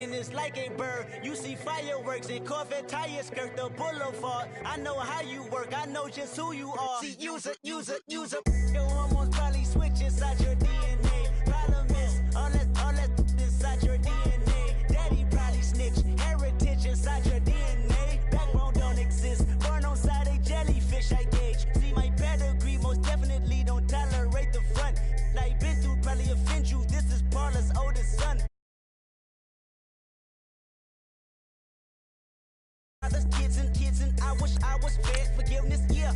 And it's like a bird. You see fireworks and Corvette tires skirt the boulevard. I know how you work. I know just who you are. See, use a. Your hormones probably switch inside your DNA. Problem is, all that inside your DNA. Daddy probably snitch. Heritage inside your DNA. Backbone don't exist. Born on side a jellyfish, I gauge. See, my pedigree most definitely don't tolerate the front. Like been through probably offend you. This is Paula's oldest son. Kids and I wish I was fed forgiveness. Yeah.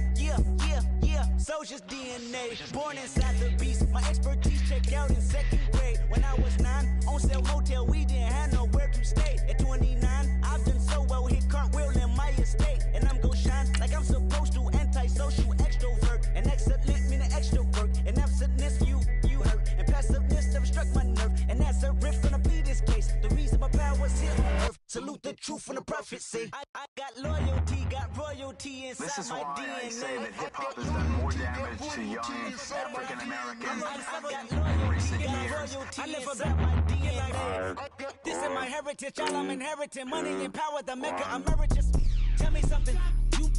Soldier's DNA, born inside the beast. My expertise checked out in second grade. When I was 9, on sale motel, we didn't have nowhere to stay. At 29, I've done so well, hit cartwheel in my estate. And I'm gon' shine like I'm supposed to. Antisocial extrovert, and excellent meaning extra work. And absentness, you hurt. And passiveness never struck my nerve. And that's a riff gonna be this case. The reason my power's here on earth. Salute the truth and the prophecy. I got loyalty, got royalty inside this is my why DNA. I say that hip-hop has done more damage to young African-Americans in recent years. I live about my DNA. This is my heritage, all I'm inheriting. Money and power, the maker emeritus. Tell me something, you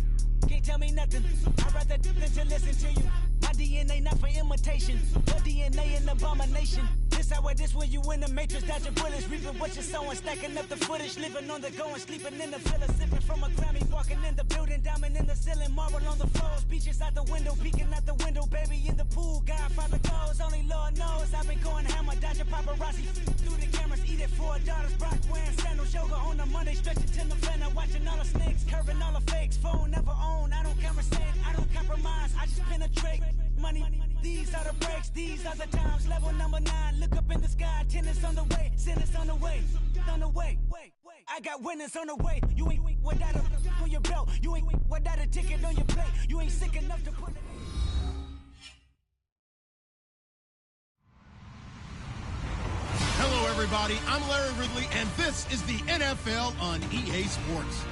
can't tell me nothing. I'd rather than to listen to you. My DNA not for imitation. Your DNA an abomination. This how it is when you in the matrix. Dodging bullets, reaping what you're sowing. Stacking up the footage, living on the go and sleeping in the villa. Sipping from a Grammy, walking in the building. Diamond in the ceiling, marble on the floors. Beaches out the window, peeking out the window. Baby in the pool, Godfather goes. Only Lord knows I've been going hammer. Dodging paparazzi through the cameras. Eat it for $4. Brock wearing sandals. Yoga on the Monday, stretching till November. Watching all the snakes, curving all the fakes. Phone never own, I don't conversate. I don't compromise, I just penetrate. Money, these are the breaks, these are the times. Level number 9, look up in the sky. Tennis on the way, sentence on the way, on the way. I got winners on the way. You ain't without a on your belt. You ain't without a ticket on your plate. You ain't sick enough to put it. Hello, everybody. I'm Larry Ridley, and this is the NFL on EA Sports.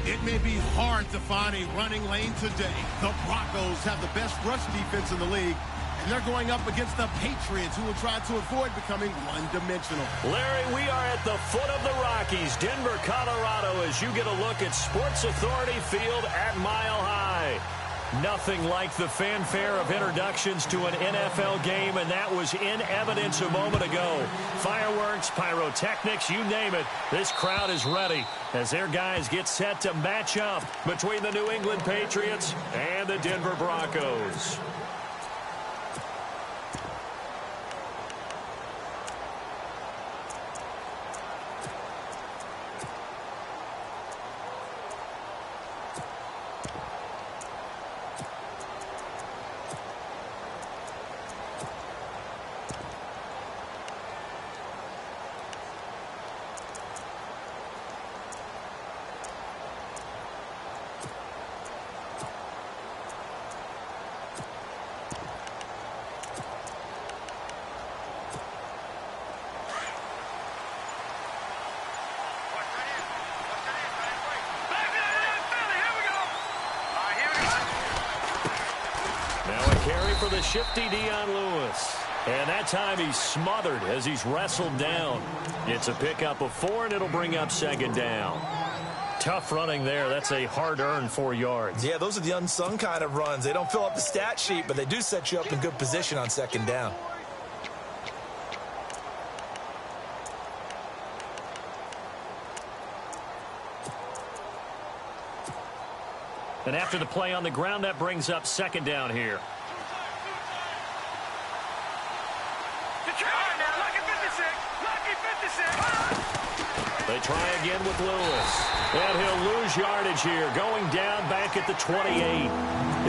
It may be hard to find a running lane today. The Broncos have the best rush defense in the league, and they're going up against the Patriots, who will try to avoid becoming one-dimensional. Larry, we are at the foot of the Rockies, Denver, Colorado, as you get a look at Sports Authority Field at Mile High. Nothing like the fanfare of introductions to an NFL game, and that was in evidence a moment ago. Fireworks, pyrotechnics, you name it. This crowd is ready as their guys get set to match up between the New England Patriots and the Denver Broncos. For the shifty Dion Lewis. And that time he's smothered as he's wrestled down. It's a pickup of 4, and it'll bring up second down. Tough running there. That's a hard-earned 4 yards. Yeah, those are the unsung kind of runs. They don't fill up the stat sheet, but they do set you up in good position on second down. And after the play on the ground, that brings up second down here. They try again with Lewis. And he'll lose yardage here, going down back at the 28.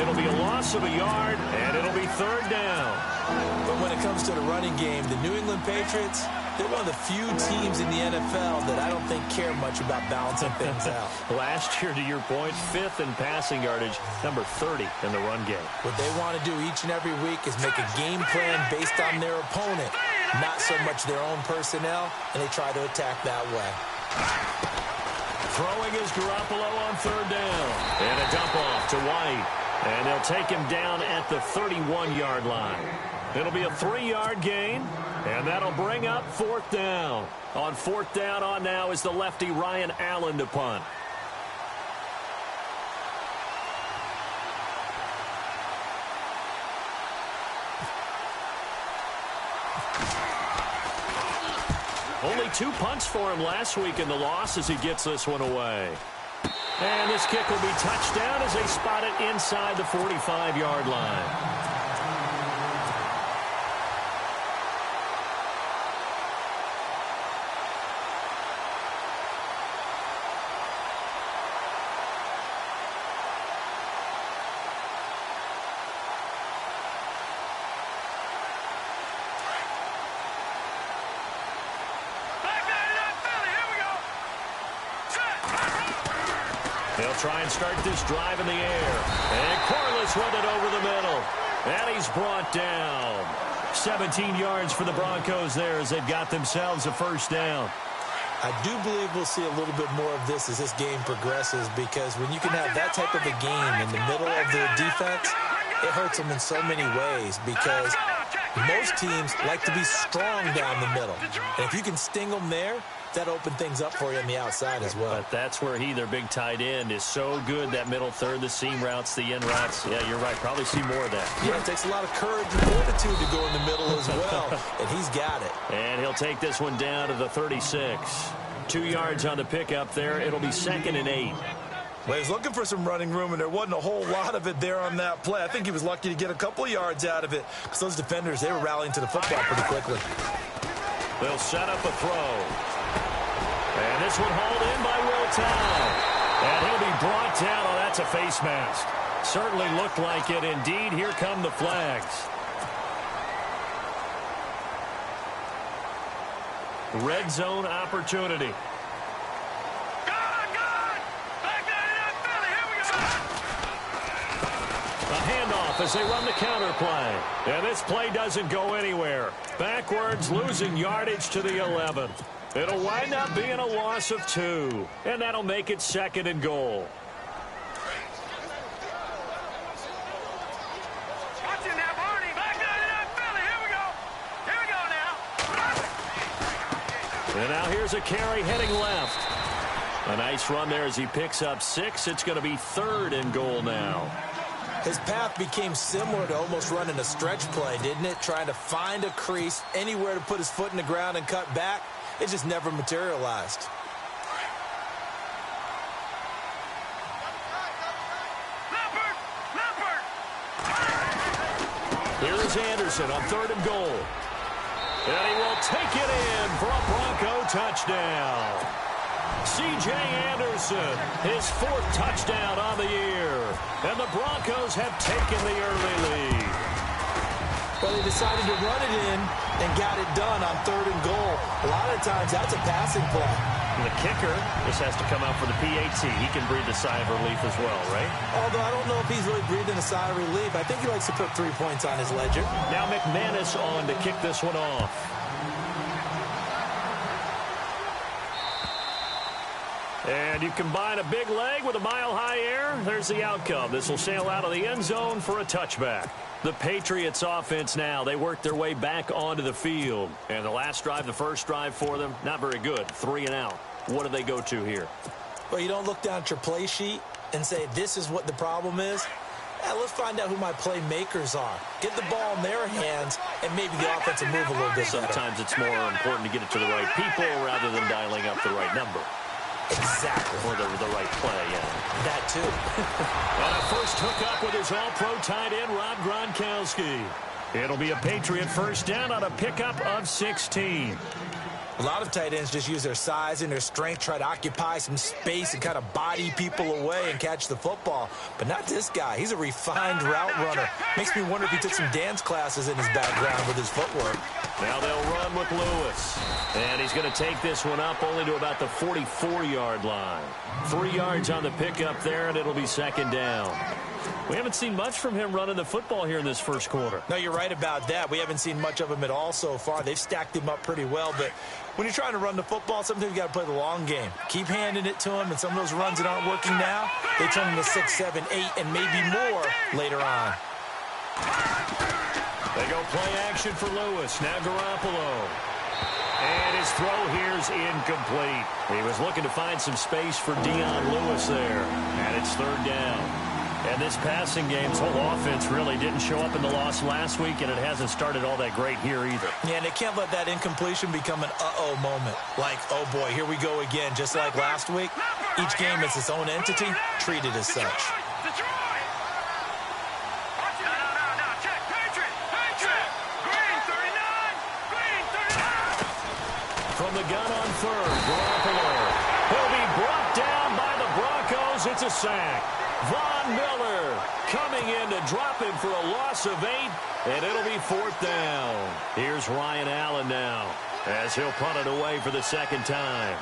It'll be a loss of a yard, and it'll be third down. But when it comes to the running game, the New England Patriots, they're one of the few teams in the NFL that I don't think care much about balancing things out. Last year, to your point, 5th in passing yardage, number 30 in the run game. What they want to do each and every week is make a game plan based on their opponent, not so much their own personnel, and they try to attack that way. Throwing is Garoppolo on third down. And a dump off to White. And they'll take him down at the 31-yard line. It'll be a 3-yard gain, and that'll bring up 4th down. On 4th down on now is the lefty Ryan Allen to punt. Only 2 punts for him last week in the loss as he gets this one away. And this kick will be touchdown as they spot it inside the 45-yard line. They'll try and start this drive in the air. And Corliss with it over the middle. And he's brought down. 17 yards for the Broncos there as they've got themselves a 1st down. I do believe we'll see a little bit more of this as this game progresses, because when you can have that type of a game in the middle of their defense, it hurts them in so many ways, because most teams like to be strong down the middle. And if you can sting them there, that opened things up for you on the outside as well. But that's where their big tight end, is so good, that middle third, the seam routes, the in routes. Yeah, you're right. Probably see more of that. Yeah, it takes a lot of courage and fortitude to go in the middle as well, and he's got it. And he'll take this one down to the 36. 2 yards on the pickup there. It'll be 2nd and 8. Well, he's looking for some running room, and there wasn't a whole lot of it there on that play. I think he was lucky to get a couple of yards out of it, because those defenders, they were rallying to the football pretty quickly. They'll set up a throw. And this one hauled in by Will Towne. And he'll be brought down. Oh, that's a face mask. Certainly looked like it. Indeed, here come the flags. Red zone opportunity. A handoff as they run the counter play. And this play doesn't go anywhere. Backwards, losing yardage to the 11. It'll wind up being a loss of 2. And that'll make it 2nd and goal. And now here's a carry heading left. A nice run there as he picks up 6. It's going to be 3rd and goal now. His path became similar to almost running a stretch play, didn't it? Trying to find a crease, anywhere to put his foot in the ground and cut back. It just never materialized. Here is Anderson on 3rd and goal. And he will take it in for a Bronco touchdown. C.J. Anderson, his 4th touchdown on the year. And the Broncos have taken the early lead. Well, they decided to run it in and got it done on 3rd and goal. A lot of times, that's a passing play. And the kicker, this has to come out for the PAT. He can breathe a sigh of relief as well, right? Although I don't know if he's really breathing a sigh of relief. I think he likes to put 3 points on his ledger. Now McManus on to kick this one off. And you combine a big leg with a mile-high air, there's the outcome. This will sail out of the end zone for a touchback. The Patriots offense now, they work their way back onto the field. And the last drive, the first drive for them, not very good. 3 and out. What do they go to here? Well, you don't look down at your play sheet and say, this is what the problem is. Let's find out who my playmakers are. Get the ball in their hands, and maybe the offense will move a little bit better. Sometimes it's more important to get it to the right people rather than dialing up the right number. Exactly. Or the right play, yeah. That too. And a first hookup with his all-pro tight end, Rob Gronkowski. It'll be a Patriot 1st down on a pickup of 16. A lot of tight ends just use their size and their strength, try to occupy some space and kind of body people away and catch the football. But not this guy. He's a refined route runner. Makes me wonder if he took some dance classes in his background with his footwork. Now they'll run with Lewis. And he's going to take this one up only to about the 44-yard line. 3 yards on the pickup there, and it'll be second down. We haven't seen much from him running the football here in this first quarter. No, you're right about that. We haven't seen much of him at all so far. They've stacked him up pretty well, but when you're trying to run the football, sometimes you got to play the long game. Keep handing it to him, and some of those runs that aren't working now, they turn into 6, 7, 8, and maybe more later on. They go play action for Lewis. Now Garoppolo. And his throw here's incomplete. He was looking to find some space for Dion Lewis there. And it's third down. And this passing game's whole offense really didn't show up in the loss last week, and it hasn't started all that great here either. Yeah, and they can't let that incompletion become an uh-oh moment. Like, oh boy, here we go again, just like last week. Each game is its own entity, treated as such. From the gun on third, Garoppolo. He'll be brought down by the Broncos. It's a sack. Von Miller coming in to drop him for a loss of 8, and it'll be fourth down. Here's Ryan Allen now as he'll punt it away for the second time.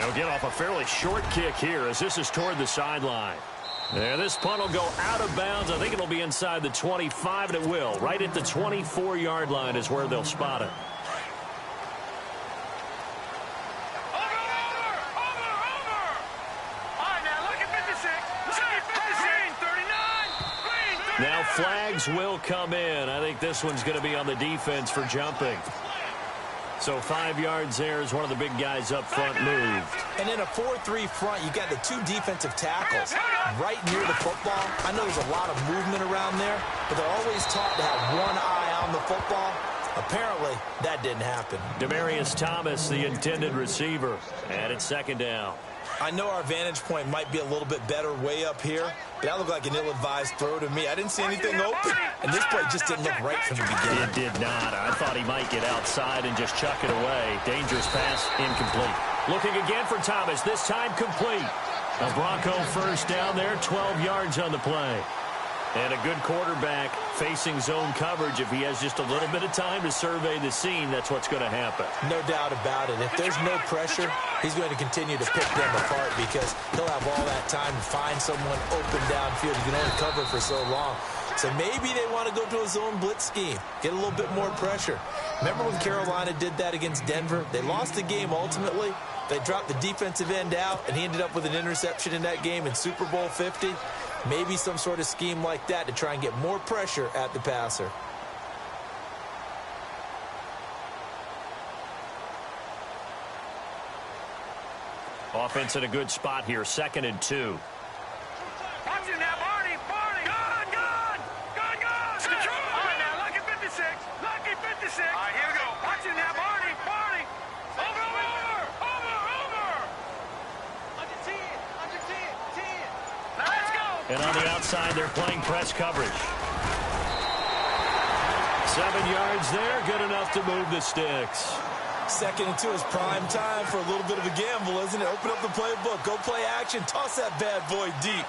He'll get off a fairly short kick here as this is toward the sideline. And this punt will go out of bounds. I think it'll be inside the 25, and it will. Right at the 24-yard line is where they'll spot it. Now flags will come in. I think this one's going to be on the defense for jumping. So 5 yards there as one of the big guys up front moved. And in a 4-3 front, you got the 2 defensive tackles right near the football. I know there's a lot of movement around there, but they're always taught to have one eye on the football. Apparently, that didn't happen. Demaryius Thomas, the intended receiver, and it's second down. I know our vantage point might be a little bit better way up here, but that looked like an ill-advised throw to me. I didn't see anything open, and this play just didn't look right from the beginning. It did not. I thought he might get outside and just chuck it away. Dangerous pass, incomplete. Looking again for Thomas, this time complete. A Bronco first down there, 12 yards on the play. And a good quarterback facing zone coverage. If he has just a little bit of time to survey the scene, that's what's going to happen. No doubt about it. If there's no pressure, he's going to continue to pick them apart because he'll have all that time to find someone open downfield. You can only cover for so long. So maybe they want to go to a zone blitz scheme, get a little bit more pressure. Remember when Carolina did that against Denver? They lost the game ultimately. They dropped the defensive end out, and he ended up with an interception in that game in Super Bowl 50. Maybe some sort of scheme like that to try and get more pressure at the passer. Offense in a good spot here, 2nd and 2. Watch it now, Barney! Gone! All right, now, lucky 56! Lucky 56! All right, here we go. Watch it now, Barney! Over! Under 10! Now let's go! And on the outside, they're playing press coverage. 7 yards there, good enough to move the sticks. 2nd and 2 is prime time for a little bit of a gamble, isn't it? Open up the playbook, go play action, toss that bad boy deep.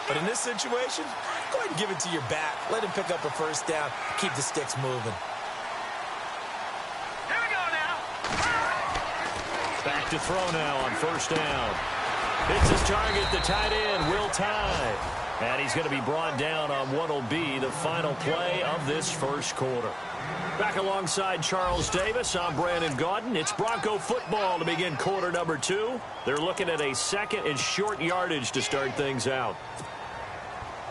But in this situation, go ahead and give it to your back. Let him pick up a first down, keep the sticks moving. Here we go now! Back to throw now on first down. Hits his target, the tight end, Will Tye. And he's going to be brought down on what will be the final play of this first quarter. Back alongside Charles Davis, I'm Brandon Gaudin. It's Bronco football to begin quarter number 2. They're looking at a 2nd and short yardage to start things out.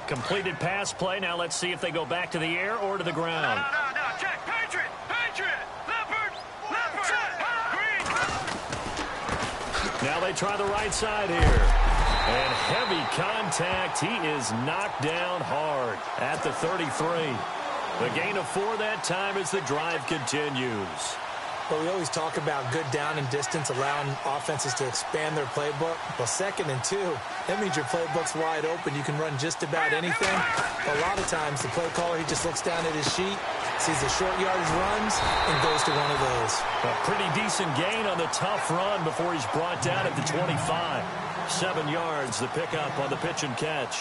Completed pass play. Now let's see if they go back to the air or to the ground. No, check! Patriot! Leopard! Green! Now they try the right side here. And heavy contact. He is knocked down hard at the 33. The gain of 4 that time as the drive continues. Well, we always talk about good down and distance, allowing offenses to expand their playbook. Well, 2nd and 2, that means your playbook's wide open. You can run just about anything. But a lot of times, the play caller, he just looks down at his sheet, sees the short yardage runs, and goes to one of those. A pretty decent gain on the tough run before he's brought down at the 25. 7 yards, the pickup on the pitch and catch.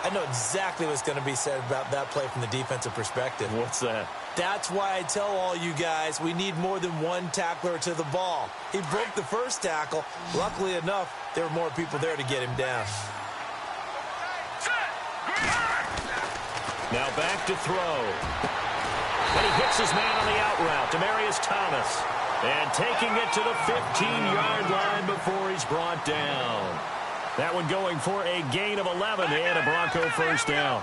I know exactly what's going to be said about that play from the defensive perspective. What's that? That's why I tell all you guys we need more than one tackler to the ball. He broke the first tackle. Luckily enough, there were more people there to get him down. Now back to throw. And he hits his man on the out route, Demaryius Thomas. And taking it to the 15-yard line before he's brought down. That one going for a gain of 11 and a Bronco first down.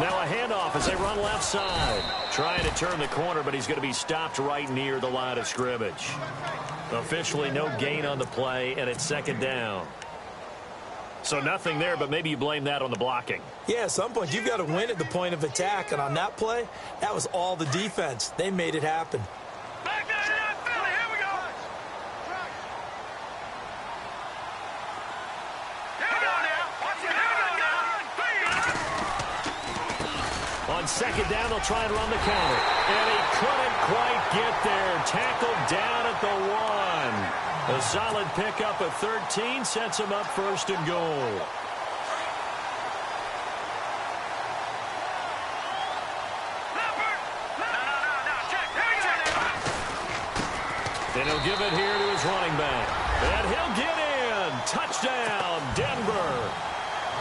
Now a handoff as they run left side. Trying to turn the corner, but he's going to be stopped right near the line of scrimmage. Officially no gain on the play, and it's second down. So nothing there, but maybe you blame that on the blocking. Yeah, at some point you've got to win at the point of attack, and on that play, that was all the defense. They made it happen. On second down, they'll try and run the counter. And he couldn't quite get there. Tackled down at the 1. A solid pickup of 13 sets him up first and goal. And he'll give it here to his running back. And he'll get in. Touchdown, Denver.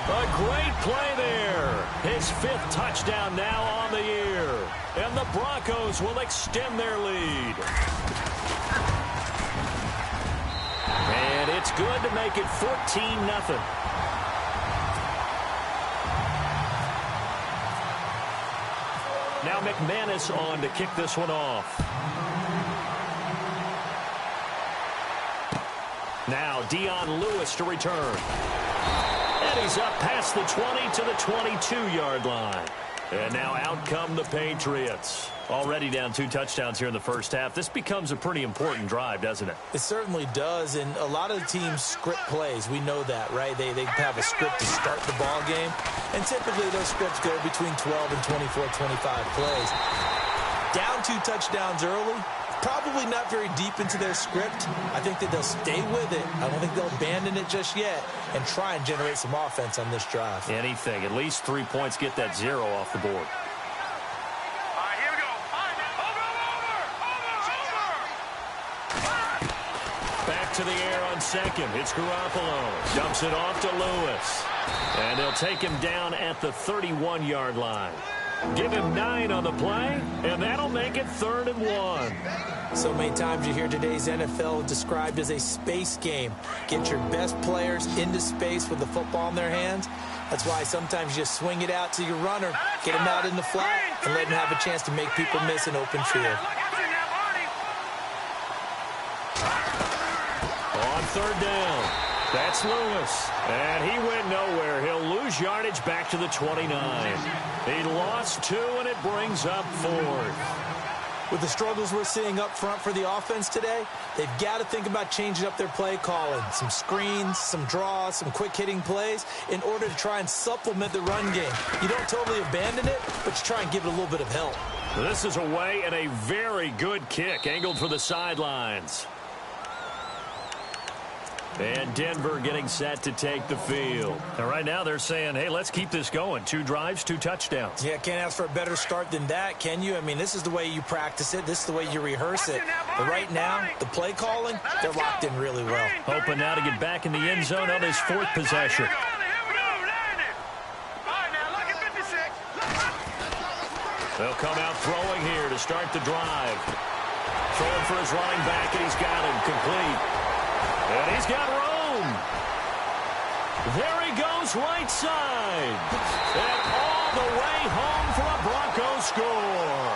A great play there. His 5th touchdown now on the year. And the Broncos will extend their lead. And it's good to make it 14-0. Now McManus on to kick this one off. Now Dion Lewis to return. And he's up past the 20 to the 22-yard line. And now out come the Patriots. Already down 2 touchdowns here in the first half. This becomes a pretty important drive, doesn't it? It certainly does, and a lot of teams script plays. We know that, right? They have a script to start the ball game, and typically those scripts go between 12 and 24, 25 plays. Down 2 touchdowns early, probably not very deep into their script. I think that they'll stay with it. I don't think they'll abandon it just yet and try and generate some offense on this drive. Anything. At least 3 points, get that 0 off the board. Back to the air on second. It's Garoppolo. Dumps it off to Lewis. And they'll take him down at the 31-yard line. Give him 9 on the play, and that'll make it 3rd and 1. So many times you hear today's NFL described as a space game. Get your best players into space with the football in their hands. That's why sometimes you just swing it out to your runner, get him out in the flat, and let him have a chance to make people miss an open field. On 3rd down, that's Lewis. And he went nowhere. He'll lose yardage back to the 29. He lost 2, and it brings up 4th. With the struggles we're seeing up front for the offense today, they've got to think about changing up their play calling. Some screens, some draws, some quick-hitting plays in order to try and supplement the run game. You don't totally abandon it, but you try and give it a little bit of help. This is away and a very good kick angled for the sidelines. And Denver getting set to take the field. And right now they're saying, hey, let's keep this going. 2 drives, 2 touchdowns. Yeah, can't ask for a better start than that, can you? I mean, this is the way you practice it. This is the way you rehearse it. But right now, the play calling, they're locked in really well. Hoping now to get back in the end zone on his 4th possession. They'll come out throwing here to start the drive. Throwing for his running back, and he's got him complete. And he's got room. There he goes right side. And all the way home for a Bronco score.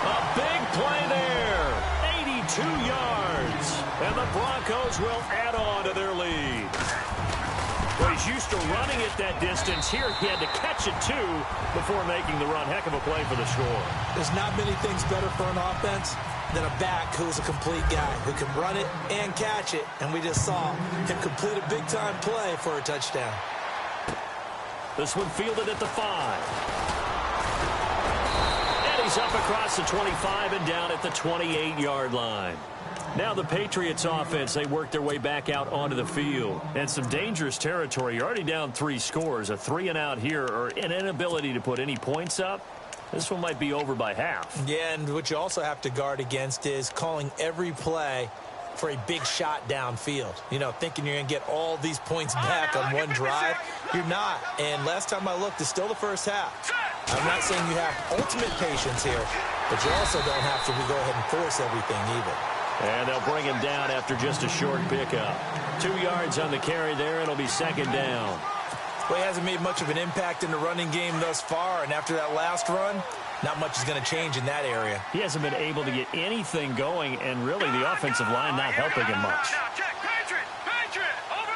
A big play there. 82 yards. And the Broncos will add on to their lead. Well, he's used to running it that distance. Here he had to catch it, too, before making the run. Heck of a play for the score. There's not many things better for an offense than a back who's a complete guy who can run it and catch it. And we just saw him complete a big-time play for a touchdown. This one fielded at the 5. And he's up across the 25 and down at the 28-yard line. Now the Patriots offense, they work their way back out onto the field. And some dangerous territory. You're already down 3 scores. A 3-and-out here or an inability to put any points up. This one might be over by half. Yeah, and what you also have to guard against is calling every play for a big shot downfield. You know, thinking you're going to get all these points back on one drive. You're not. And last time I looked, it's still the first half. I'm not saying you have ultimate patience here, but you also don't have to go ahead and force everything either. And they'll bring him down after just a short pickup. 2 yards on the carry there. It'll be 2nd down. Well, he hasn't made much of an impact in the running game thus far, and after that last run, not much is going to change in that area. He hasn't been able to get anything going, and really the offensive line not helping him much. Now, check. Patriot. Over.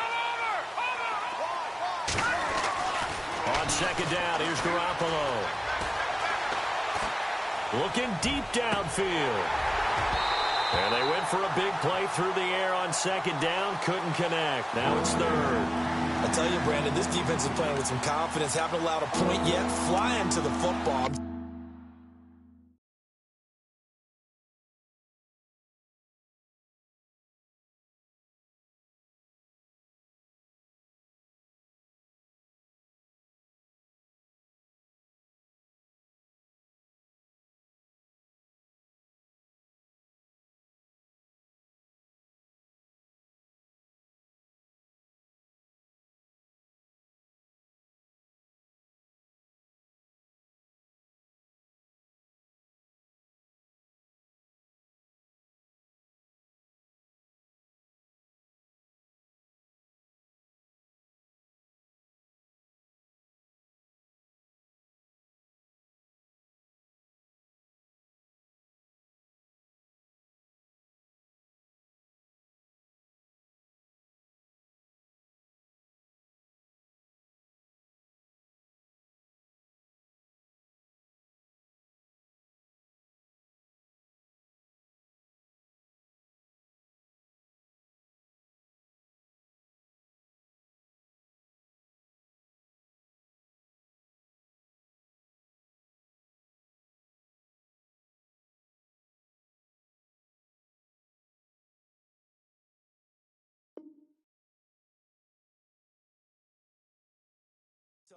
On 2nd down, here's Garoppolo. Looking deep downfield. And they went for a big play through the air on 2nd down. Couldn't connect. Now it's 3rd. I tell you, Brandon, this defense is playing with some confidence. Haven't allowed a point yet. Flying to the football.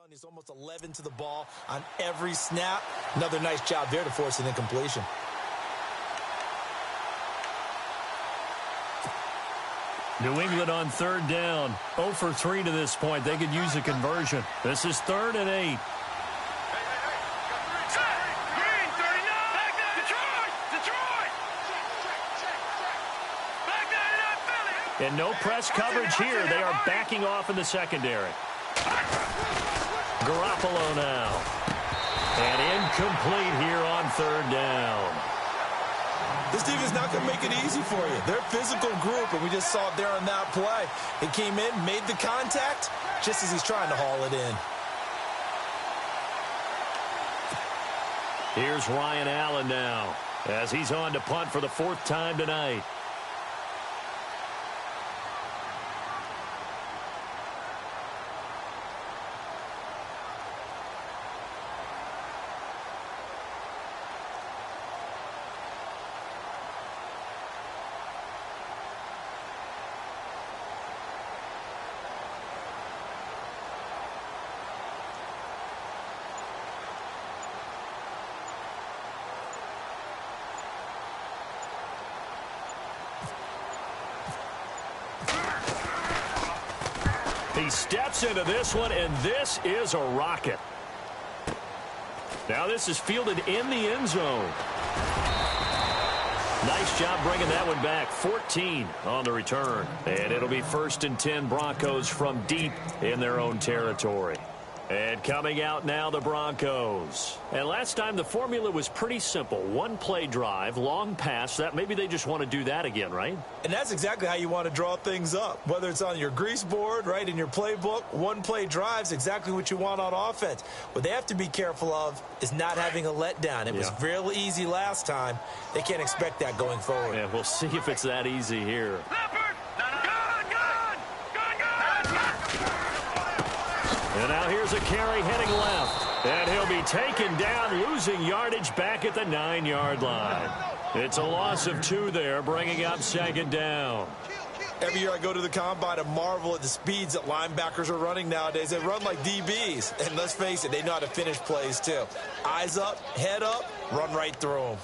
He's almost 11 to the ball on every snap. Another nice job there to force an incompletion. New England on 3rd down. 0 for 3 to this point. They could use a conversion. This is 3rd and 8. And no press coverage here. They are backing off in the secondary. Garoppolo now. And incomplete here on 3rd down. This defense is not going to make it easy for you. They're a physical group, and we just saw it there on that play. It came in, made the contact, just as he's trying to haul it in. Here's Ryan Allen now, as he's on to punt for the 4th time tonight. He steps into this one, and this is a rocket. Now this is fielded in the end zone. Nice job bringing that one back. 14 on the return. And it'll be 1st and 10 Broncos from deep in their own territory. And coming out now, the Broncos. And last time, the formula was pretty simple. 1 play drive, long pass. That maybe they just want to do that again, right? And that's exactly how you want to draw things up. Whether it's on your grease board, right, in your playbook, 1 play drive is exactly what you want on offense. What they have to be careful of is not having a letdown. It was real easy last time. They can't expect that going forward. Yeah, we'll see if it's that easy here. And now here's a carry heading left. And he'll be taken down, losing yardage back at the 9-yard line. It's a loss of 2 there, bringing up 2nd down. Every year I go to the combine and marvel at the speeds that linebackers are running nowadays. They run like DBs. And let's face it, they know how to finish plays too. Eyes up, head up, run right through them.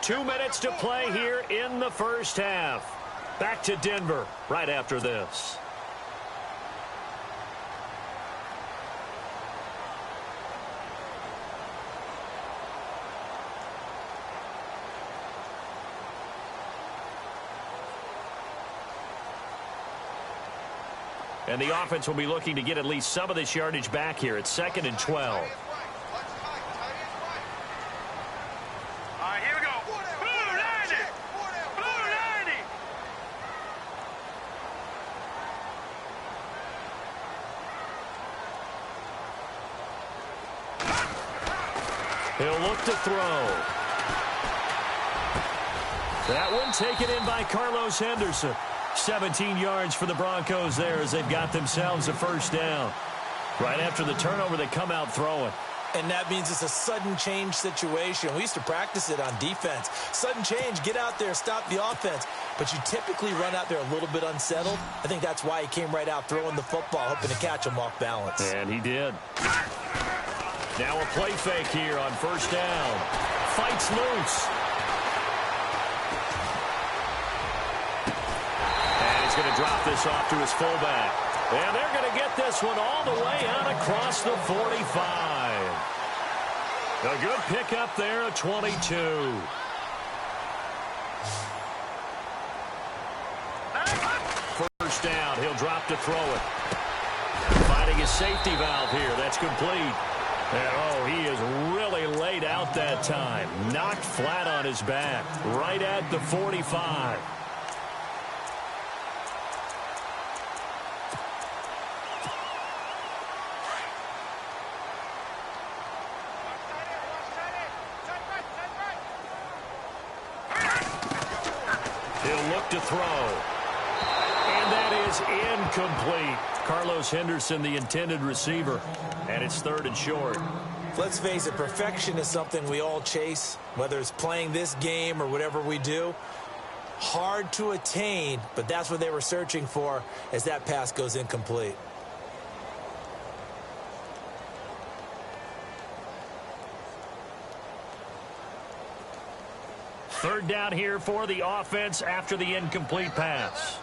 Two minutes to play here in the first half. Back to Denver right after this. And the offense will be looking to get at least some of this yardage back here. It's 2nd and 12. He'll look to throw. That one taken in by Carlos Henderson. 17 yards for the Broncos there as they've got themselves a first down. Right after the turnover, they come out throwing. And that means it's a sudden change situation. We used to practice it on defense. Sudden change, get out there, stop the offense. But you typically run out there a little bit unsettled. I think that's why he came right out throwing the football, hoping to catch him off balance. And he did. Now a play fake here on first down. Fights loose. And he's going to drop this off to his fullback. And they're going to get this one all the way out across the 45. A good pickup there at 22. First down. He'll drop to throw it. Finding his safety valve here. That's complete. And, oh, he is really laid out that time. Knocked flat on his back. Right at the 45. He'll look to throw. And that is incomplete. Carlos Henderson, the intended receiver. And it's 3rd and short. Let's face it, perfection is something we all chase, whether it's playing this game or whatever we do. Hard to attain, but that's what they were searching for as that pass goes incomplete. Third down here for the offense after the incomplete pass.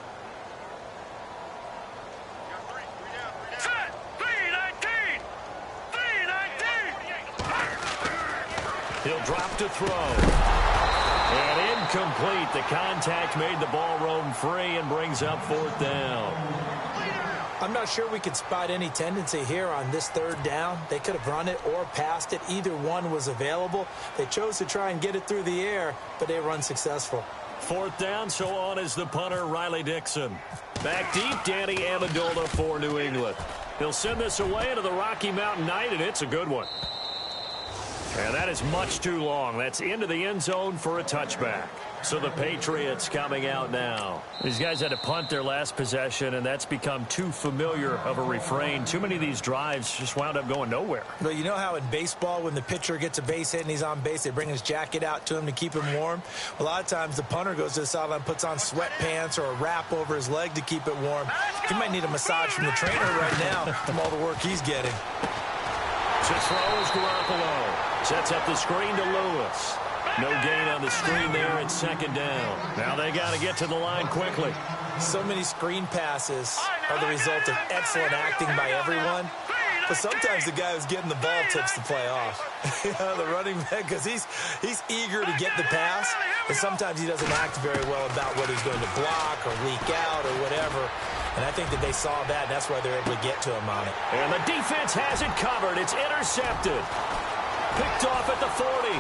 He'll drop to throw. And incomplete. The contact made the ball roam free and brings up 4th down. I'm not sure we could spot any tendency here on this 3rd down. They could have run it or passed it. Either one was available. They chose to try and get it through the air, but they were unsuccessful. 4th down, so on is the punter, Riley Dixon. Back deep, Danny Amendola for New England. He'll send this away into the Rocky Mountain night, and it's a good one. And that is much too long. That's into the end zone for a touchback. So the Patriots coming out now. These guys had to punt their last possession, and that's become too familiar of a refrain. Too many of these drives just wound up going nowhere. But you know how in baseball, when the pitcher gets a base hit and he's on base, they bring his jacket out to him to keep him warm? A lot of times the punter goes to the sideline, puts on sweatpants or a wrap over his leg to keep it warm. He might need a massage from the trainer right now from all the work he's getting. To throw is Garoppolo. Sets up the screen to Lewis. No gain on the screen there at 2nd down. Now they got to get to the line quickly. So many screen passes are the result of excellent acting by everyone. But sometimes the guy who's getting the ball tips the play off. The running back, because he's eager to get the pass, but sometimes he doesn't act very well about what he's going to block or leak out or whatever. And I think that they saw that, and that's why they're able to get to him on it. And the defense has it covered. It's intercepted. Picked off at the 40.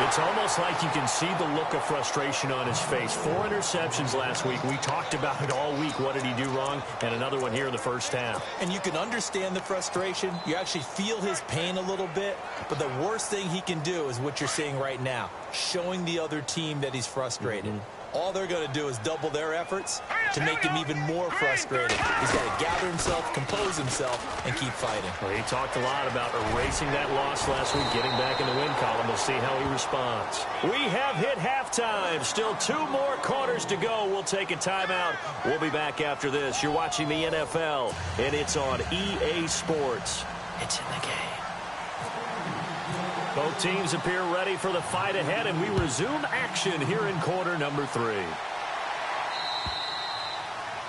It's almost like you can see the look of frustration on his face. 4 interceptions last week. We talked about it all week. What did he do wrong? And another one here in the first half. And you can understand the frustration. You actually feel his pain a little bit. But the worst thing he can do is what you're seeing right now, showing the other team that he's frustrated. All they're going to do is double their efforts to make him even more frustrated. He's got to gather himself, compose himself, and keep fighting. Well, he talked a lot about erasing that loss last week, getting back in the win column. We'll see how he responds. We have hit halftime. Still 2 more quarters to go. We'll take a timeout. We'll be back after this. You're watching the NFL, and it's on EA Sports. It's in the game. Both teams appear ready for the fight ahead, and we resume action here in quarter number 3.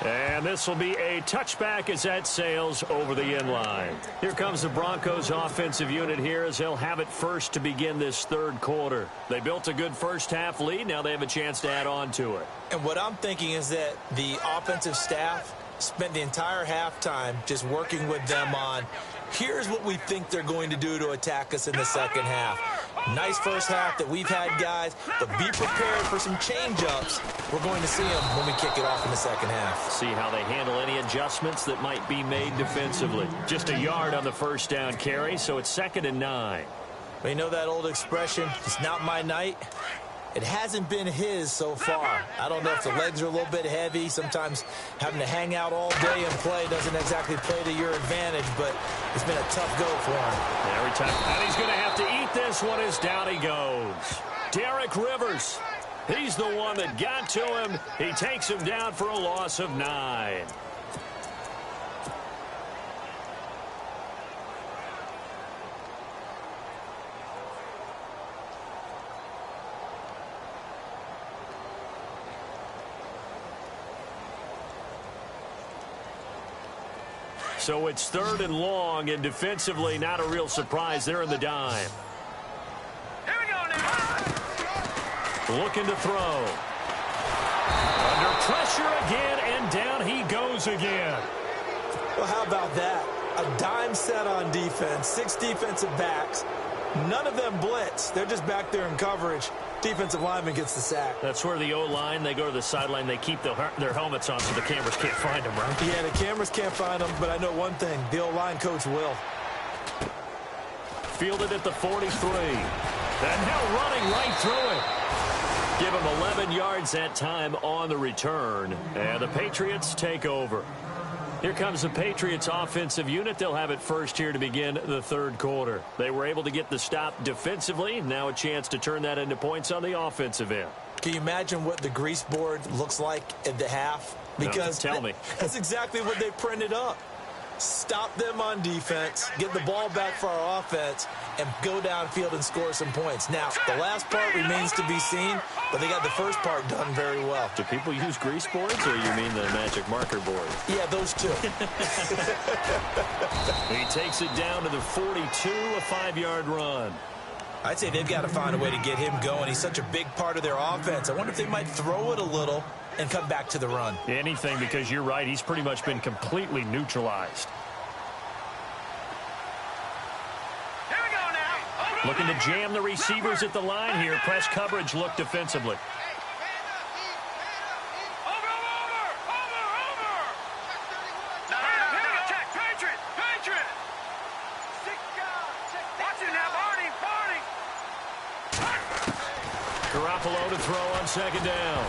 And this will be a touchback as that sails over the end line. Here comes the Broncos offensive unit here as they'll have it first to begin this third quarter. They built a good first half lead. Now they have a chance to add on to it. And what I'm thinking is that the offensive staff spent the entire halftime just working with them on, here's what we think they're going to do to attack us in the second half. Nice first half that we've had, guys, but be prepared for some change-ups. We're going to see them when we kick it off in the second half. See how they handle any adjustments that might be made defensively. Just a yard on the first down carry, so it's 2nd and 9. Well, you know that old expression, it's not my night? It hasn't been his so far. I don't know if the legs are a little bit heavy. Sometimes having to hang out all day and play doesn't exactly play to your advantage, but it's been a tough go for him. Every time, and he's going to have to eat this one as down he goes. Derek Rivers, he's the one that got to him. He takes him down for a loss of 9. So it's 3rd and long, and defensively, not a real surprise. They're in the dime. Here we go now. Looking to throw. Under pressure again, and down he goes again. Well, how about that? A dime set on defense, 6 defensive backs. None of them blitz. They're just back there in coverage. Defensive lineman gets the sack. That's where the O-line, they go to the sideline, they keep their helmets on so the cameras can't find them, right? Yeah, the cameras can't find them, but I know one thing. The O-line coach will. Fielded at the 43. And now running right through it. Give him 11 yards that time on the return. And the Patriots take over. Here comes the Patriots offensive unit. They'll have it first here to begin the third quarter. They were able to get the stop defensively. Now a chance to turn that into points on the offensive end. Can you imagine what the grease board looks like at the half? Because no, tell me. That's exactly what they printed up. Stop them on defense, get the ball back for our offense, and go downfield and score some points. Now, the last part remains to be seen, but they got the first part done very well. Do people use grease boards, or you mean the magic marker board? Yeah, those two. He takes it down to the 42, a 5-yard run. I'd say they've got to find a way to get him going. He's such a big part of their offense. I wonder if they might throw it a little and come back to the run. Anything, because you're right. He's pretty much been completely neutralized. Here we go now. Looking to jam the receivers at the line here. Press coverage look defensively. Over. Now, here we go. Check. Patriot. Watch it now, Barney. Garoppolo to throw on 2nd down.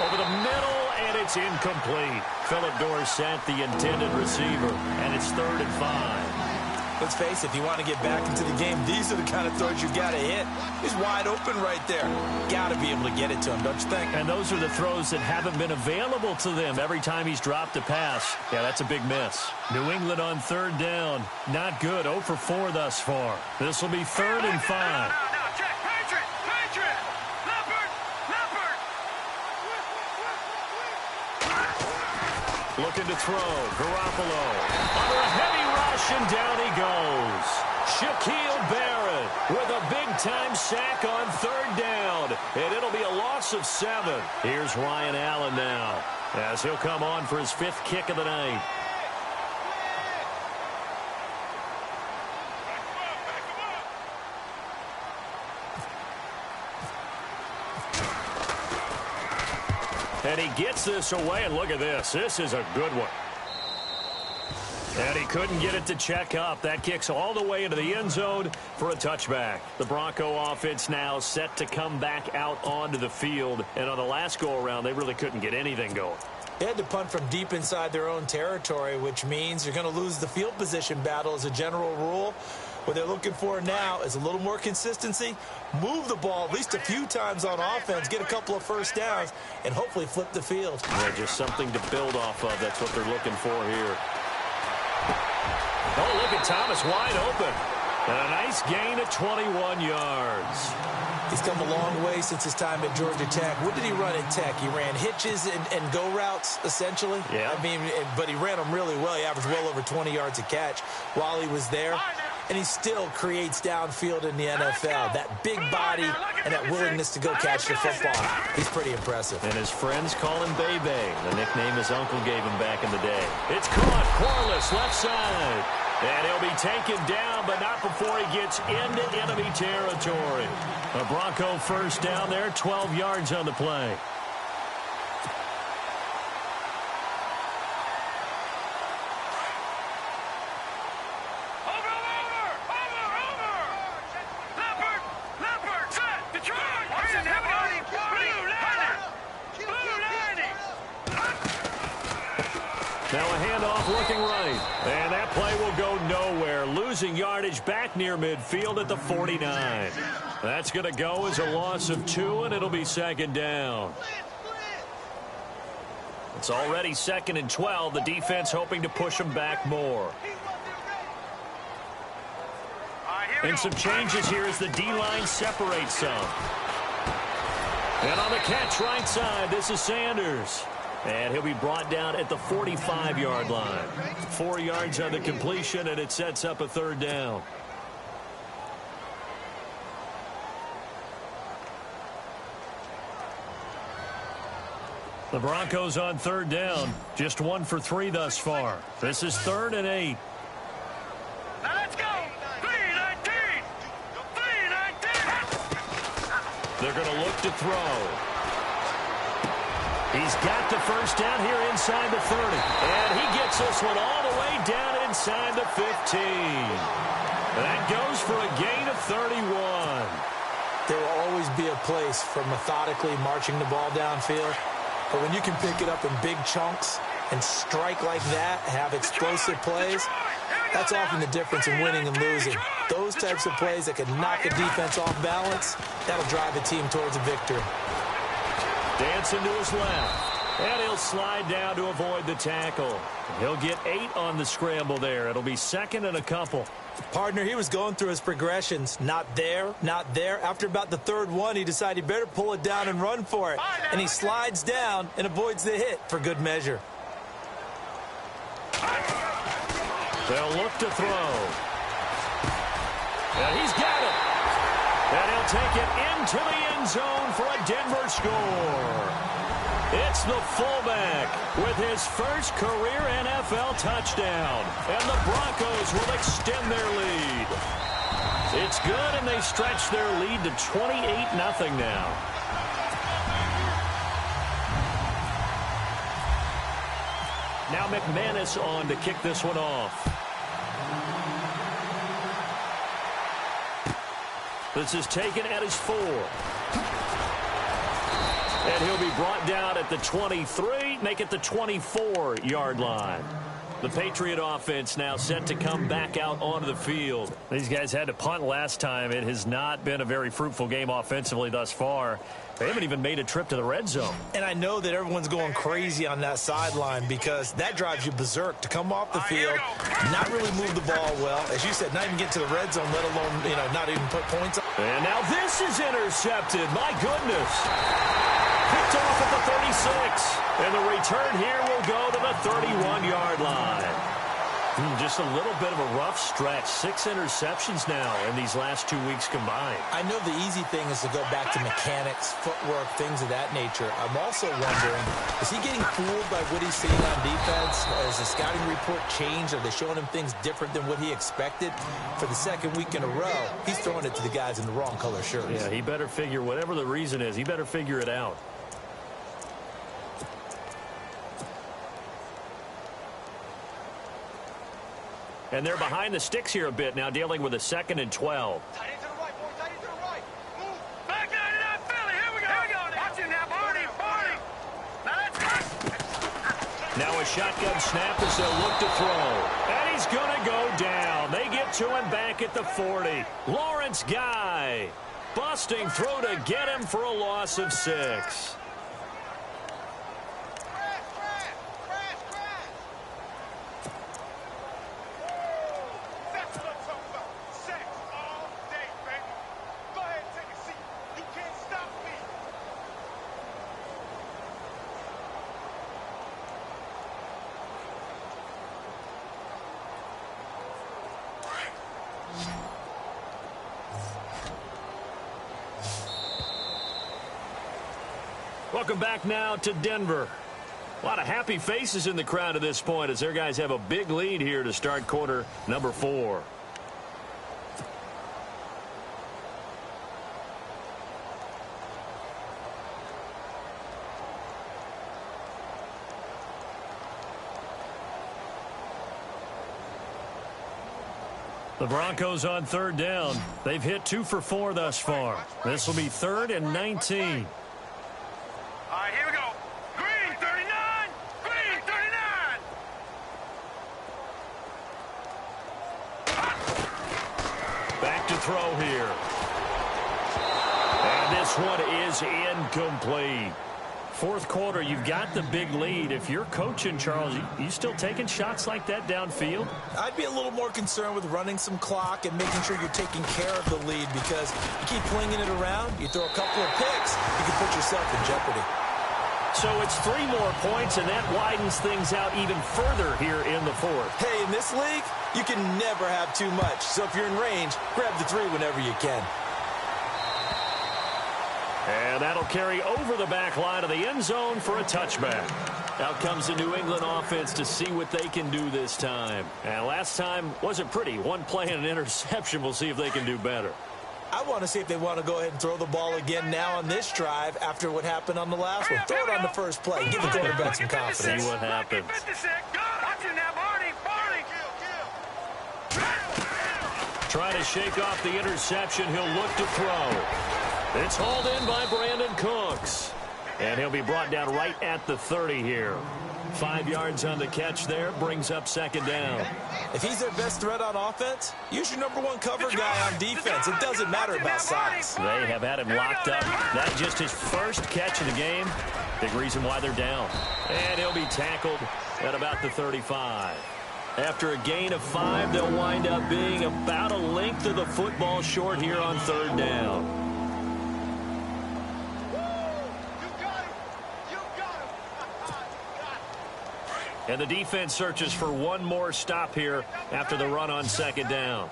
Over the middle, and it's incomplete. Philip Dorsett, the intended receiver, and it's 3rd and 5. Let's face it, if you want to get back into the game, these are the kind of throws you got to hit. He's wide open right there. Got to be able to get it to him, don't you think? And those are the throws that haven't been available to them every time he's dropped a pass. Yeah, that's a big miss. New England on 3rd down. Not good. 0 for 4 thus far. This will be 3rd and 5. Now, check. Patriot. Leopard. Looking to throw. Garoppolo. Under a heavy rush, and down he goes. Shaquille Barrett with a big-time sack on 3rd down. And it'll be a loss of 7. Here's Ryan Allen now, as he'll come on for his 5th kick of the night. And he gets this away, and look at this. This is a good one. And he couldn't get it to check up. That kicks all the way into the end zone for a touchback. The Bronco offense now set to come back out onto the field. And on the last go-around, they really couldn't get anything going. They had to punt from deep inside their own territory, which means you're going to lose the field position battle as a general rule. What they're looking for now is a little more consistency, move the ball at least a few times on offense, get a couple of first downs, and hopefully flip the field. Yeah, just something to build off of. That's what they're looking for here. Oh, look at Thomas wide open. And a nice gain of 21 yards. He's come a long way since his time at Georgia Tech. What did he run at Tech? He ran hitches and go routes, essentially. Yeah. I mean, but he ran them really well. He averaged well over 20 yards a catch while he was there. And he still creates downfield in the NFL. That big body and that willingness to go catch the football. He's pretty impressive. And his friends call him Bebe, the nickname his uncle gave him back in the day. It's caught. Corliss, left side. And he'll be taken down, but not before he gets into enemy territory. A Bronco first down there, 12 yards on the play. Now a handoff looking right. And that play will go nowhere. Losing yardage back near midfield at the 49. That's going to go as a loss of 2, and it'll be second down. It's already 2nd and 12. The defense hoping to push them back more. And some changes here as the D-line separates some. And on the catch right side, this is Sanders. And he'll be brought down at the 45-yard line. 4 yards on the completion, and it sets up a third down. The Broncos on third down. Just 1 for 3 thus far. This is 3rd and 8. Now let's go. 3-19. 3-19. They're going to look to throw. He's got the first down here inside the 30. And he gets this one all the way down inside the 15. That goes for a gain of 31. There will always be a place for methodically marching the ball downfield. But when you can pick it up in big chunks and strike like that, have explosive plays, that's often the difference in winning and losing. Those types of plays that can knock a defense off balance, that'll drive a team towards a victory. Dancing to his left. And he'll slide down to avoid the tackle. He'll get 8 on the scramble there. It'll be 2nd and a couple. Partner, he was going through his progressions. Not there, not there. After about the 3rd one, he decided he better pull it down and run for it. And he slides down and avoids the hit for good measure. They'll look to throw. And he's got it. And he'll take it into the end zone for a Denver score. It's the fullback with his first career NFL touchdown. And the Broncos will extend their lead. It's good, and they stretch their lead to 28-0 now. Now McManus on to kick this one off. This is taken at his 4. And he'll be brought down at the 23, make it the 24-yard line. The Patriot offense now set to come back out onto the field. These guys had to punt last time. It has not been a very fruitful game offensively thus far. They haven't even made a trip to the red zone. And I know that everyone's going crazy on that sideline because that drives you berserk to come off the field, not really move the ball well. As you said, not even get to the red zone, let alone, not even put points on. And now this is intercepted. My goodness. Picked off at the 36. And the return here will go to the 31-yard line. Just a little bit of a rough stretch. 6 interceptions now in these last 2 weeks combined. I know the easy thing is to go back to mechanics, footwork, things of that nature. I'm also wondering, is he getting fooled by what he's seeing on defense? Has the scouting report changed? Are they showing him things different than what he expected? For the 2nd week in a row, he's throwing it to the guys in the wrong color shirts. Yeah, he better figure, whatever the reason is, he better figure it out. And they're behind the sticks here a bit now, dealing with a 2nd and 12. Tight end to the right, boy. Tight end to the right. Move. Back 99 Philly. Here we go. Here we go. Watch it now, Barney. Barney. Now that's us. Now a shotgun snap as they'll look to throw. And he's going to go down. They get to him back at the 40. Lawrence Guy. Busting throw to get him for a loss of 6. Welcome back now to Denver. A lot of happy faces in the crowd at this point as their guys have a big lead here to start quarter number 4. The Broncos on 3rd down. They've hit 2 for 4 thus far. This will be 3rd and 19. All right, here we go. Green, 39. Green, 39. Back to throw here. And this one is incomplete. 4th quarter, you've got the big lead. If you're coaching, Charles, you still taking shots like that downfield? I'd be a little more concerned with running some clock and making sure you're taking care of the lead, because you keep flinging it around, you throw a couple of picks, you can put yourself in jeopardy. So it's 3 more points, and that widens things out even further here in the 4th. Hey, in this league, you can never have too much. So if you're in range, grab the 3 whenever you can. And that'll carry over the back line of the end zone for a touchback. Out comes the New England offense to see what they can do this time. And last time wasn't pretty. 1 play and an interception. We'll see if they can do better. I want to see if they want to go ahead and throw the ball again now on this drive after what happened on the last one. Throw it on the first play. Give the quarterback some confidence. See what happens. Trying to shake off the interception. He'll look to throw. It's hauled in by Brandon Cooks. And he'll be brought down right at the 30 here. 5 yards on the catch there. Brings up 2nd down. If he's their best threat on offense, use your #1 cover guy on defense. It doesn't matter about size. They have had him locked up. Not just his first catch of the game. Big reason why they're down. And he'll be tackled at about the 35. After a gain of 5, they'll wind up being about a length of the football short here on 3rd down. And the defense searches for 1 more stop here after the run on 2nd down.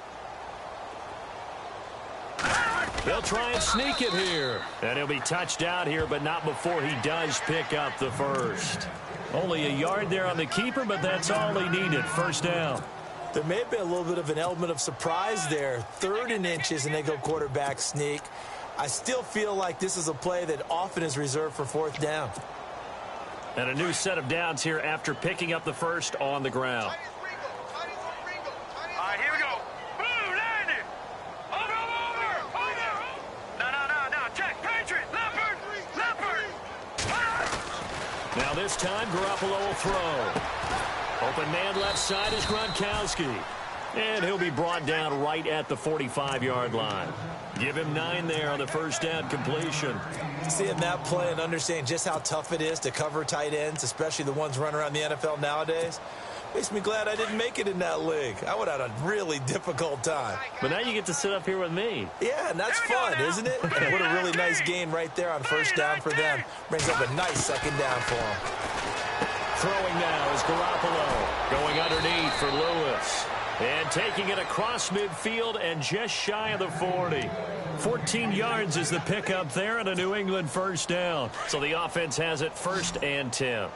They'll try and sneak it here. And he'll be touched out here, but not before he does pick up the first. Only a yard there on the keeper, but that's all he needed. 1st down. There may have been a little bit of an element of surprise there. 3rd and inches, and they go quarterback sneak. I still feel like this is a play that often is reserved for 4th down. And a new set of downs here after picking up the first on the ground. All right, here we go. Blue, landed. Over. No. Check. Patriot. Leopard. Now this time, Garoppolo will throw. Open man left side is Gronkowski. And he'll be brought down right at the 45-yard line. Give him 9 there on the 1st down completion. Seeing that play and understanding just how tough it is to cover tight ends, especially the ones running around the NFL nowadays, makes me glad I didn't make it in that league. I would have had a really difficult time. But now you get to sit up here with me. Yeah, and that's fun, isn't it? And what a really nice gain right there on 1st down for them. Brings up a nice 2nd down for them. Throwing now is Garoppolo. Going underneath for Lewis. And taking it across midfield and just shy of the 40. 14 yards is the pickup there and a New England 1st down. So the offense has it 1st and 10.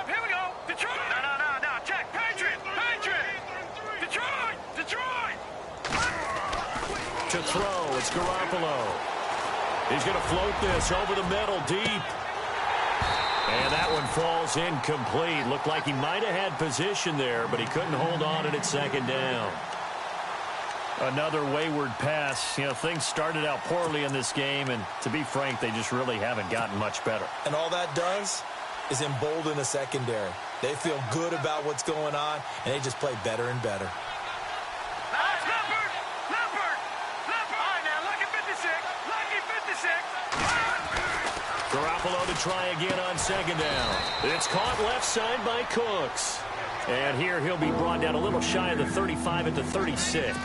Here we go. Detroit. No. Check. Patriot. Detroit. To throw, it's Garoppolo. He's going to float this over the middle deep. And that one falls incomplete. Looked like he might have had position there, but he couldn't hold on at second down. Another wayward pass. You know, things started out poorly in this game, and to be frank, they just really haven't gotten much better. And all that does is embolden the secondary. They feel good about what's going on, and they just play better and better. Garoppolo to try again on second down. It's caught left side by Cooks. And here he'll be brought down a little shy of the 35 at the 36.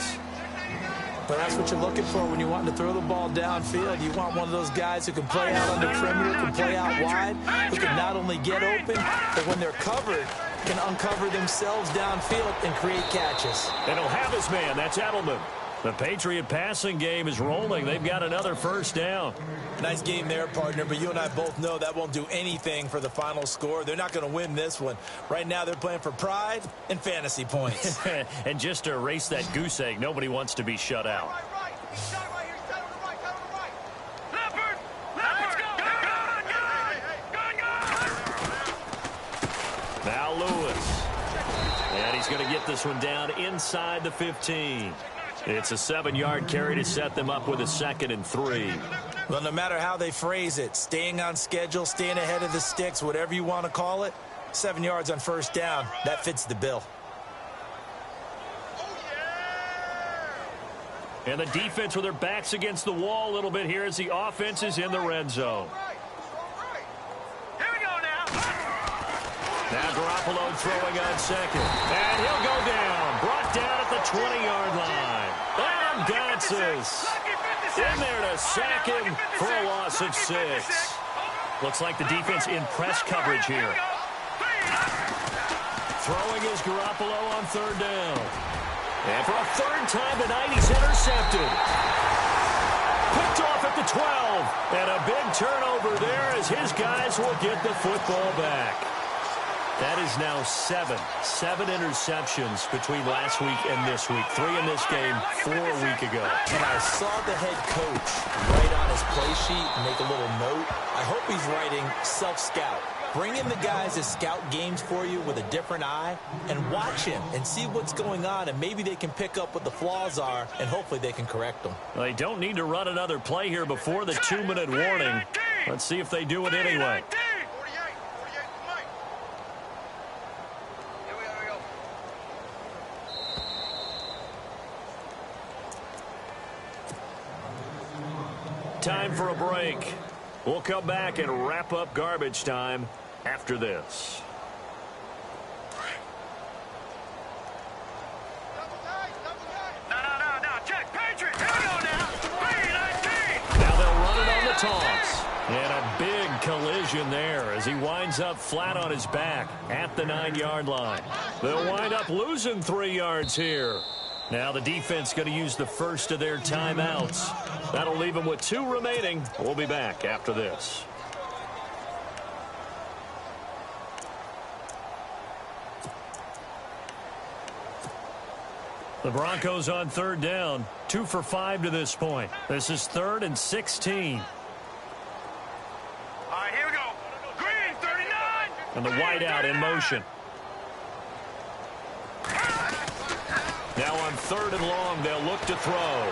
But that's what you're looking for when you want to throw the ball downfield. You want one of those guys who can play out on the perimeter, can play out wide, who can not only get open, but when they're covered, can uncover themselves downfield and create catches. And he'll have his man. That's Edelman. The Patriot passing game is rolling. They've got another first down. Nice game there, partner, but you and I both know that won't do anything for the final score. They're not going to win this one. Right now, they're playing for pride and fantasy points. And just to erase that goose egg, nobody wants to be shut out. Now Lewis. And he's going to get this one down inside the 15. It's a 7-yard carry to set them up with a 2nd and 3. Well, no matter how they phrase it, staying on schedule, staying ahead of the sticks, whatever you want to call it, 7 yards on first down, that fits the bill. And the defense with their backs against the wall a little bit here as the offense is in the red zone. Here we go now. Now Garoppolo throwing on second. And he'll go down. Brought down at the 20-yard line. Adam Gotsis in there to sack him for a loss of 6. Looks like the defense in press coverage here. Throwing is Garoppolo on third down. And for a third time tonight, he's intercepted. Picked off at the 12. And a big turnover there as his guys will get the football back. That is now 7 interceptions between last week and this week. 3 in this game, 4 a week ago. And I saw the head coach write on his play sheet and make a little note. I hope he's writing self-scout. Bring in the guys to scout games for you with a different eye and watch him and see what's going on, and maybe they can pick up what the flaws are, and hopefully they can correct them. Well, they don't need to run another play here before the 2-minute warning. Let's see if they do it anyway. Time for a break. We'll come back and wrap up garbage time after this. No. Check. Patriot. Here we go now. 3-19. Now they'll run it on the toss. And a big collision there as he winds up flat on his back at the 9-yard line. They'll wind up losing 3 yards here. Now the defense going to use the first of their timeouts. That'll leave them with 2 remaining. We'll be back after this. The Broncos on third down. 2 for 5 to this point. This is 3rd and 16. All right, here we go. Green, 39. And the wideout in motion. Now on 3rd and long, they'll look to throw.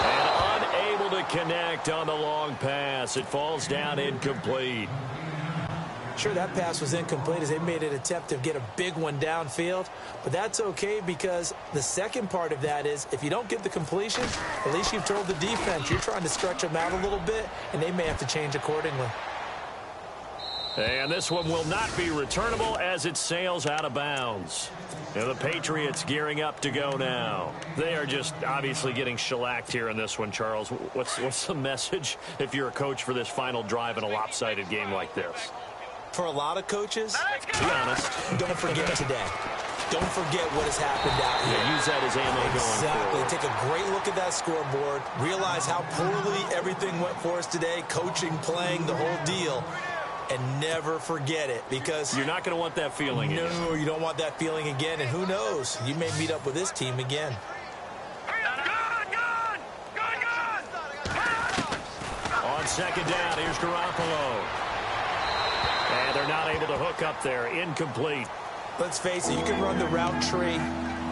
And unable to connect on the long pass. It falls down incomplete. Sure, that pass was incomplete as they made an attempt to get a big one downfield, but that's okay because the second part of that is if you don't get the completion, at least you've told the defense you're trying to stretch them out a little bit, and they may have to change accordingly. And this one will not be returnable as it sails out of bounds. Now the Patriots gearing up to go now. They are just obviously getting shellacked here in this one, Charles. What's the message if you're a coach for this final drive in a lopsided game like this? For a lot of coaches, Be honest. don't forget today. Don't forget what has happened out here. Yeah, use that as ammo Exactly. going forward. Take a great look at that scoreboard. Realize how poorly everything went for us today. Coaching, playing, the whole deal. And never forget it because You're not going to want that feeling again. no, you don't want that feeling again. And who knows? You may meet up with this team again. On second down, here's Garoppolo. And they're not able to hook up there. Incomplete. Let's face it, you can run the route tree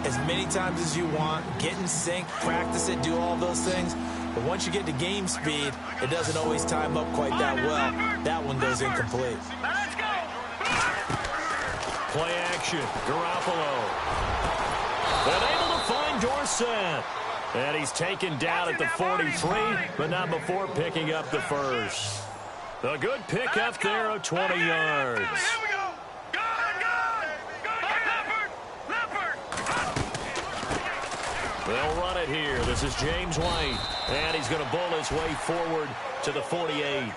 as many times as you want, get in sync, practice it, do all those things. But once you get to game speed, it doesn't always time up quite that well. That one goes incomplete. Let's go. Play action. Garoppolo. Unable to find Dorsett. And he's taken down at the 43, but not before picking up the first. A good pickup there of 20 yards. Here we go. They'll run it here. This is James White. And he's going to bowl his way forward to the 48.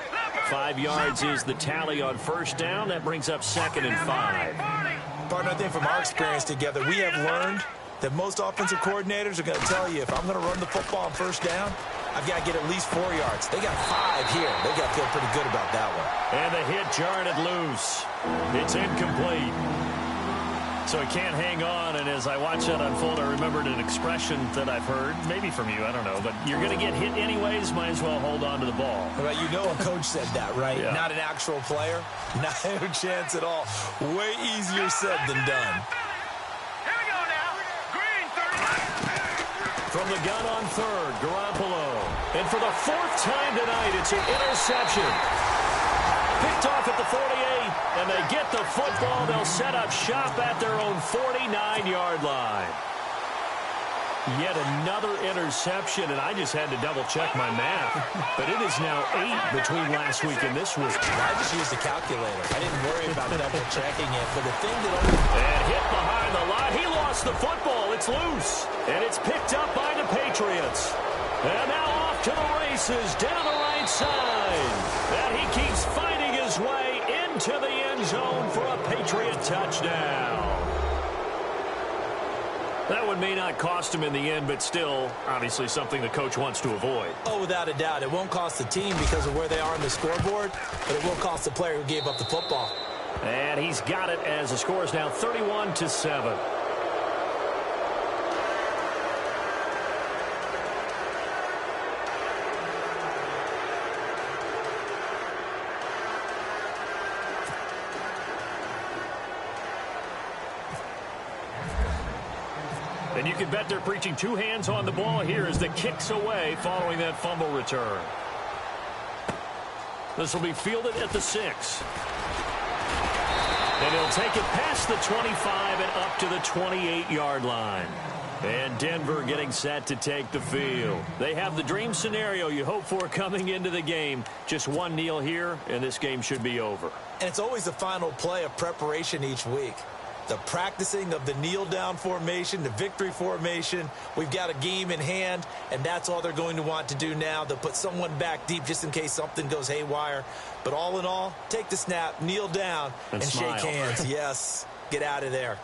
5 yards is the tally on first down. That brings up 2nd and 5. Partner, I think from our experience together, we have learned that most offensive coordinators are going to tell you, if I'm going to run the football on first down, I've got to get at least 4 yards. They got 5 here. They got to feel pretty good about that one. And the hit jarred it loose. It's incomplete. So he can't hang on, and as I watch that unfold, I remembered an expression that I've heard, maybe from you, I don't know, but you're going to get hit anyways, might as well hold on to the ball. Well, you know a coach said that, right? Yeah. Not an actual player. Not a chance at all. Way easier said than done. Here we go now. Green, 30. From the gun on third, Garoppolo. And for the 4th time tonight, it's an interception. Picked off at the 48, and they get the football. They'll set up shop at their own 49-yard line. Yet another interception, and I just had to double-check my math. But it is now 8 between last week and this week. I just used a calculator. I didn't worry about double-checking it. But the thing that only... And hit behind the line. He lost the football. It's loose. And it's picked up by the Patriots. And now off to the races down the right side. And he keeps fighting his way into the end zone for a Patriot touchdown. That one may not cost him in the end, but still, obviously something the coach wants to avoid. Oh, without a doubt. It won't cost the team because of where they are on the scoreboard, but it will cost the player who gave up the football. And he's got it as the score is now 31-7. And you can bet they're preaching 2 hands on the ball here as the kick's away following that fumble return. This will be fielded at the 6. And he'll take it past the 25 and up to the 28-yard line. And Denver getting set to take the field. They have the dream scenario you hope for coming into the game. Just one kneel here, and this game should be over. And it's always the final play of preparation each week. The practicing of the kneel-down formation, the victory formation. We've got a game in hand, and that's all they're going to want to do now. They'll put someone back deep just in case something goes haywire. But all in all, take the snap, kneel down, and shake hands. Yes, get out of there.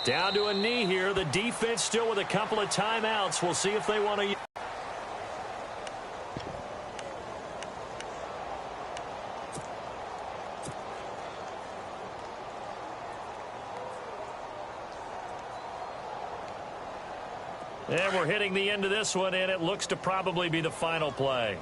Down to a knee here. The defense still with a couple of timeouts. We'll see if they want to... And we're hitting the end of this one, and it looks to probably be the final play.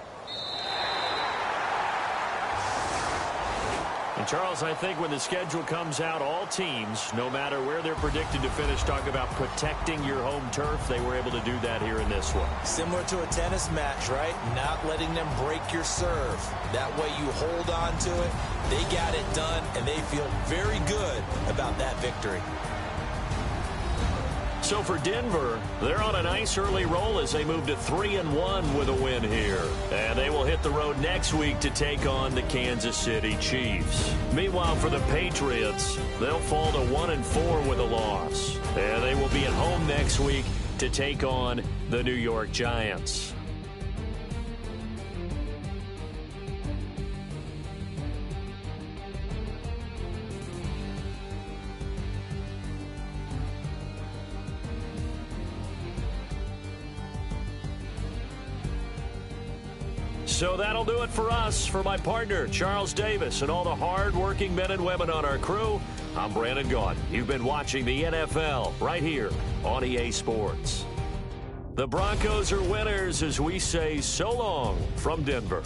And, Charles, I think when the schedule comes out, all teams, no matter where they're predicted to finish, talk about protecting your home turf. They were able to do that here in this one. Similar to a tennis match, right? Not letting them break your serve. That way you hold on to it. They got it done, and they feel very good about that victory. So for Denver, they're on a nice early roll as they move to 3-1 with a win here. And they will hit the road next week to take on the Kansas City Chiefs. Meanwhile, for the Patriots, they'll fall to 1-4 with a loss. And they will be at home next week to take on the New York Giants. So that'll do it for us. For my partner, Charles Davis, and all the hard-working men and women on our crew, I'm Brandon Gaudin. You've been watching the NFL right here on EA Sports. The Broncos are winners as we say so long from Denver.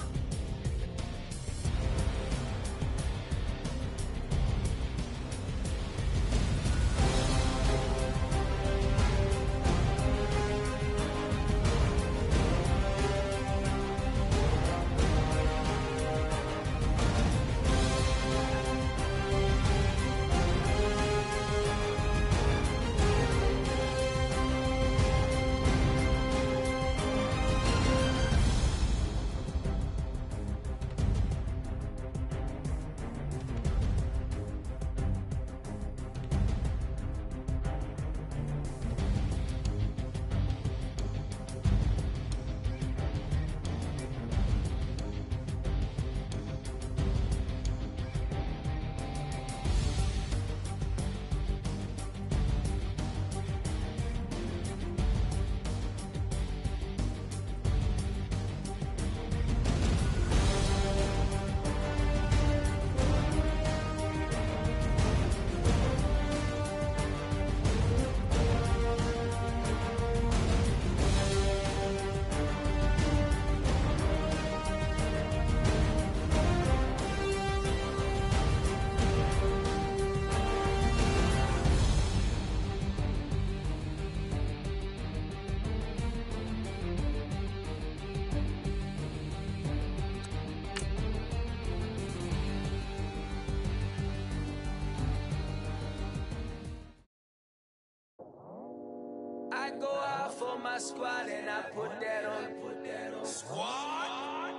I go out for my squad and I put that on. Squad?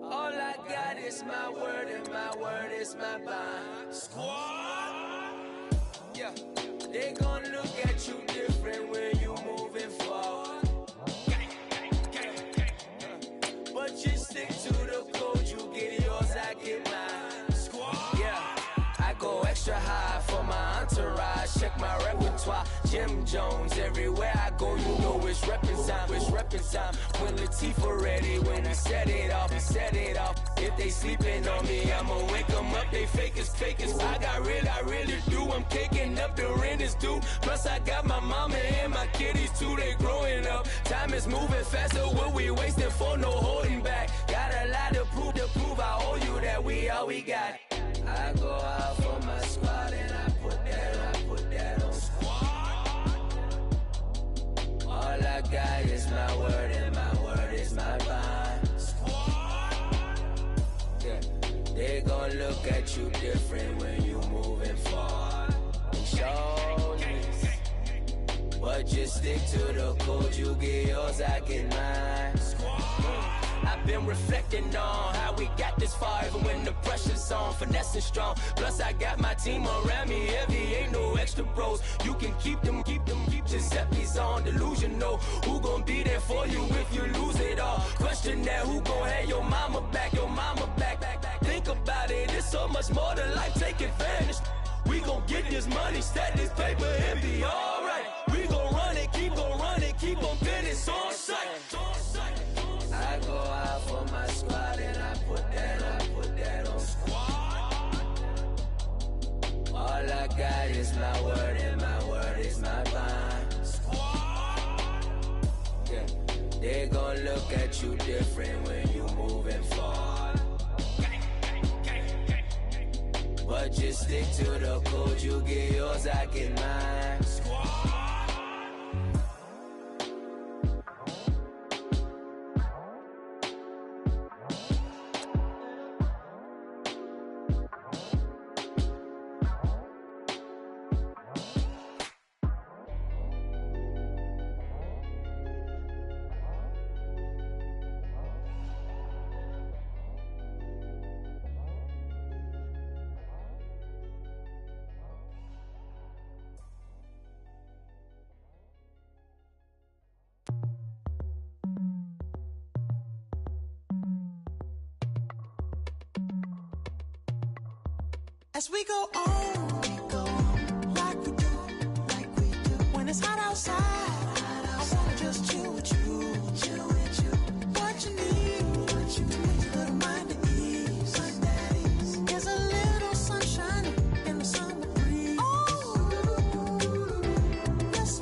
All I got is my word and my word is my bond. Squad? Yeah. They gon' look at you different when you moving forward. But you stick to the code, you get yours, I get mine. Squad? Yeah. I go extra high for my entourage. Check my repertoire. Jim Jones, everywhere I go, you know it's reppin' time. It's reppin' time. When Latifah ready, when he set it off, he set it off. If they sleeping on me, I'ma wake them up. They fakers. I really do. I'm caking up, the rent is due. Plus I got my mama and my kiddies too. They growing up. Time is moving faster. What we wasting for? No holding back. Got a lot to prove. I owe you that we all we got. I go out for my squad and I put that on. Squad. All I got is my word and my word is my bond. Squad. Yeah. They gon' look at you different when you moving forward. Surely. But just stick to the code, you get yours, I get mine. I've been reflecting on how we got this far, even when the pressure's on, finessing strong. Plus I got my team around me heavy, ain't no extra bros. You can keep them. Giuseppe's on delusional. Who gon' be there for you if you lose it all? Question that, who gon' have your mama back? Think about it, it's so much more to life, take advantage. We gon' get this money, stack this paper, and be alright. We gon' run it, keep on finish on sight. I go out for my squad and I put that on. Squad. All I got is my word and my word is my bond. Squad. Yeah. They gon' look at you different when you moving forward. But just stick to the code, you get yours, I get mine. Squad. As we go on, like we do. When it's hot outside, I wanna just chill with you. What you need, a little mind at ease. There's a little sunshine in the summer breeze. Oh, yes,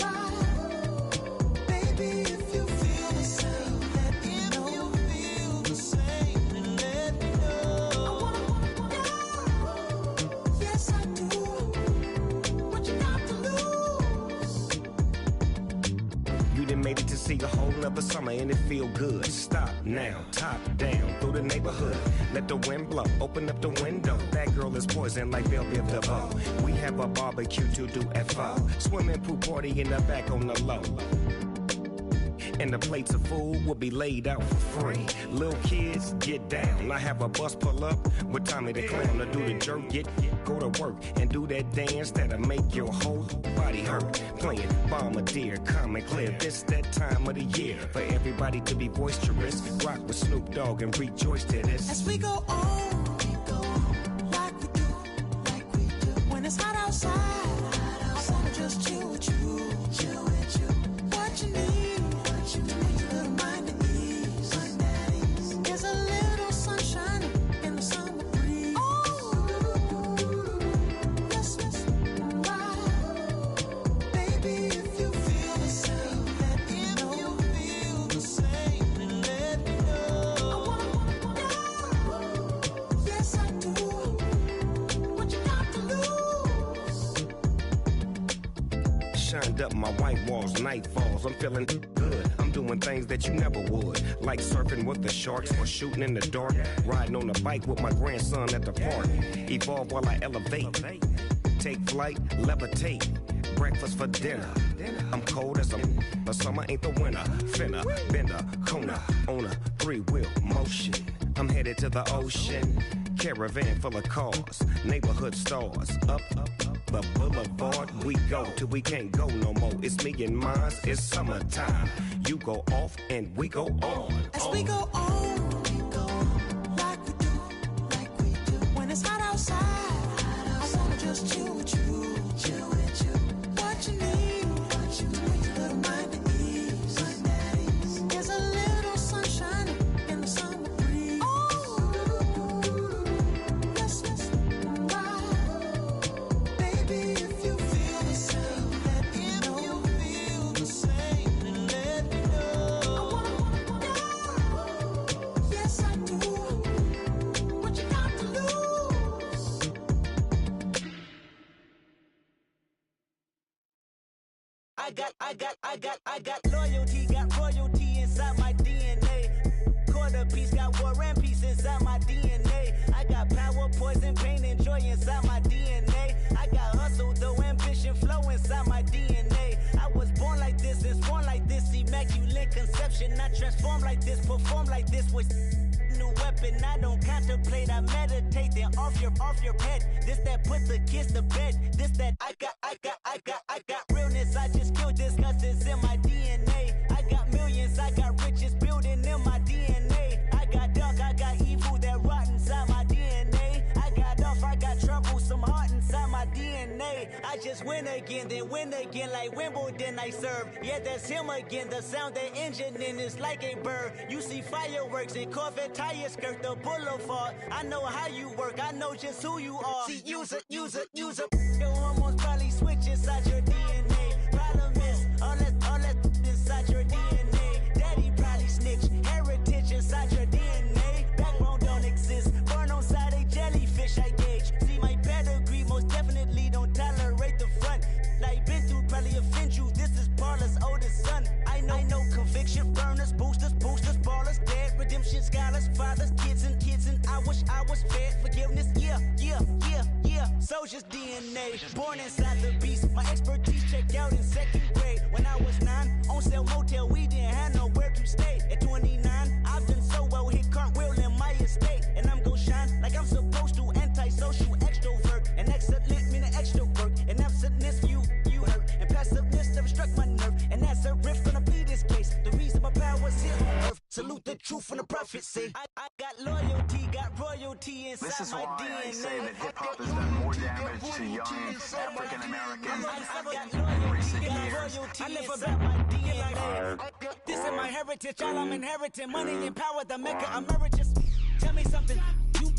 right. see a whole nother summer and it feel good. Stop now, top down through the neighborhood. Let the wind blow, open up the window. That girl is poison like Velvet DeVoe. We have a barbecue to do at 4. Swimming pool party in the back on the low. And the plates of food will be laid out for free. Little kids, get down. I have a bus pull up with Tommy the Clown to do the jerk. Go to work and do that dance that'll make your whole body hurt. Playing Bombardier, calm and clear. This that time of the year for everybody to be boisterous. Rock with Snoop Dogg and rejoice to this. As we go on, like we do. When it's hot outside, I wanna just chill with you. What you need. Up my white walls, night falls, I'm feeling good. I'm doing things that you never would, like surfing with the sharks or shooting in the dark, riding on a bike with my grandson at the park. Evolve while I elevate, take flight, levitate, breakfast for dinner. I'm cold as but summer ain't the winter. Finna, bender, Kona, on a 3-wheel motion. I'm headed to the ocean, caravan full of cars, neighborhood stars, up the boulevard we go till we can't go no more. It's me and mine, it's summertime. You go off and we go on. As we go on, like we do. When it's hot outside, I wanna just chill with you. What you need, little mind at ease. There's a little sunshine in the summer breeze. Let's ride, baby, if you feel the same, let me know. Yes, I do. What you got to lose? I got loyalty, got royalty inside my DNA. Quarter piece, got war and peace inside my DNA. I got power, poison, pain, and joy inside my DNA. I got hustle, though, ambition, flow inside my DNA. I was born like this and born like this, immaculate conception. I transform like this, perform like this with new weapon. I don't contemplate, I meditate, then off your head. This that put the kids to bed. This that I got realness. I just killed this cause it's in my DNA. I got millions, I got riches building in my DNA. I got dark, I got evil that rot inside my DNA. I got off, I got trouble, some heart inside my DNA. I just win again, then win again like Wimbledon I serve. Yeah, that's him again, the sound that engine in is like a bird. You see fireworks and Corvette tires skirt the boulevard. I know how you work, I know just who you are. See, use it. Your hormones probably switch inside your DNA. Problem is, all that inside your DNA. Daddy probably snitch, heritage inside your DNA. Backbone don't exist, born on side a jellyfish I gauge. See my pedigree, most definitely don't tolerate the front. Like been through probably offend you, this is Paula's oldest son. I know conviction, burners, boosters, ballers, dead, redemption, scholars, fathers, kids and I wish I was fed forgiveness, yeah. Soldier's DNA, born inside the beast. My expertise checked out in 2nd grade. When I was 9, on sale motel, we didn't have nowhere to stay. At 29, I've done so well, hit cartwheel in my estate. And I'm gon' shine like I'm supposed to, antisocial extrovert. And excellent meaning extra work. And absentness, you hurt. And passiveness never struck my nerve. And that's a riff gonna be this case. The reason my power's here on earth. Salute the truth and the prophecy. I got loyalty, got royalty inside This is my why DNA. I say that hip-hop has done more damage to young African-Americans in recent years. I live about my DNA. This is my heritage, all I'm inheriting. Money and power, the maker emeritus. Tell me something, you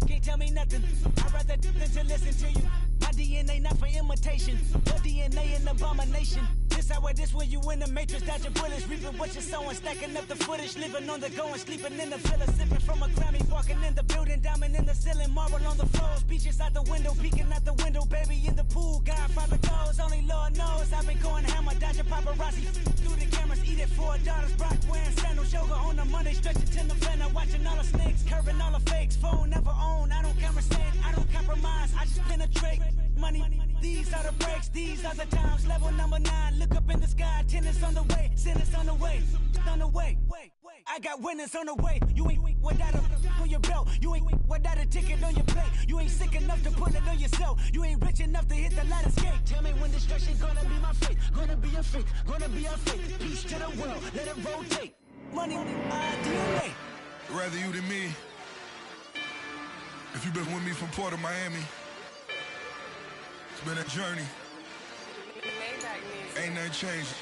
can't tell me nothing. I'd rather dip than to listen to you. My DNA not for imitation, your DNA an abomination. This This how it is when you in the matrix, dodging bullets, reaping what you're sowing, stacking up the footage, living on the go and sleeping in the villa, sipping from a Grammy, walking in the building, diamond in the ceiling, marble on the floors, beaches out the window, peeking out the window, baby in the pool, Godfather goes, only Lord knows, I've been going hammer, dodging paparazzi, through the cameras, eat it for $4, Brock wearing sandals, yoga on a Monday, stretching to November, watching all the snakes, curving all the fakes, phone never own, I don't conversate, I don't compromise, I just penetrate, money, these are the breaks, these are the times, level number 9, look up in the sky, tennis on the way, sinners on the way, I got winners on the way, you ain't without a on your belt, you ain't without a ticket on your plate, you ain't sick enough to put it on yourself, you ain't rich enough to hit the ladder skate, tell me when destruction gonna be my fate, gonna be a fate, gonna be a fate, peace to the world, let it rotate, money, DNA. Rather you than me, if you've been with me from Port of Miami, it's been a journey, ain't nothing changed.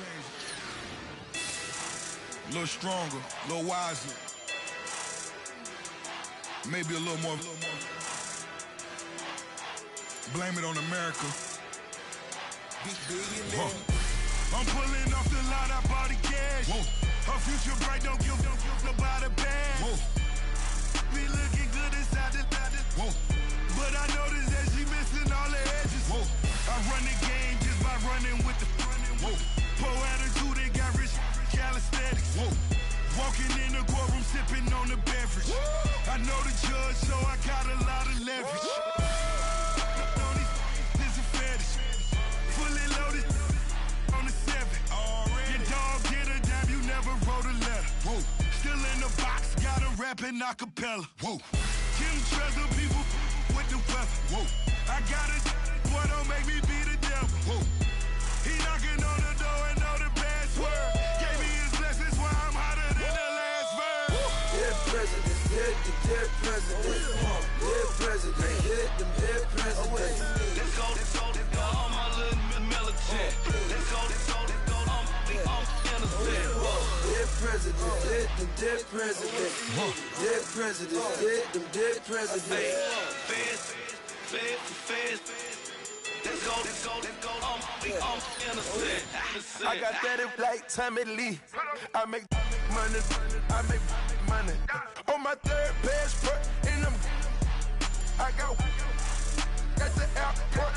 A little stronger, a little wiser, maybe a little more. Blame it on America. I'm pulling off the lot, I bought the cash. Whoa. Her future bright, don't give nobody bad. Whoa. Be looking good inside the whoa. But I noticed that she missing all the edges. Whoa. I run the game just by running with the whoa. Poor attitude, they got rich calisthenics. Whoa. Walking in the courtroom, sipping on the beverage. Whoa. I know the judge, so I got a lot of leverage. This a fetish. Fully loaded on the 7. Your dog get a dime, you never wrote a letter. Whoa. Still in the box, got a rapping acapella. Whoa. Kim Treasure, people with the weather. Whoa. I got it, boy, don't make me be the devil. Whoa. He knocking on the door and know the password. Gave me his blessings while I'm hotter than the last verse. Dead presidents, dead presidents. Dead president, hit them dead presidents. Let's go, all my little militant. Let's go, I'm innocent. Dead presidents, hit them dead presidents. Dead presidents, hit them dead presidents. Fast. Let's go, I'm innocent. I got that like Tommy Lee. I make money. On my third passport, and I got at the airport.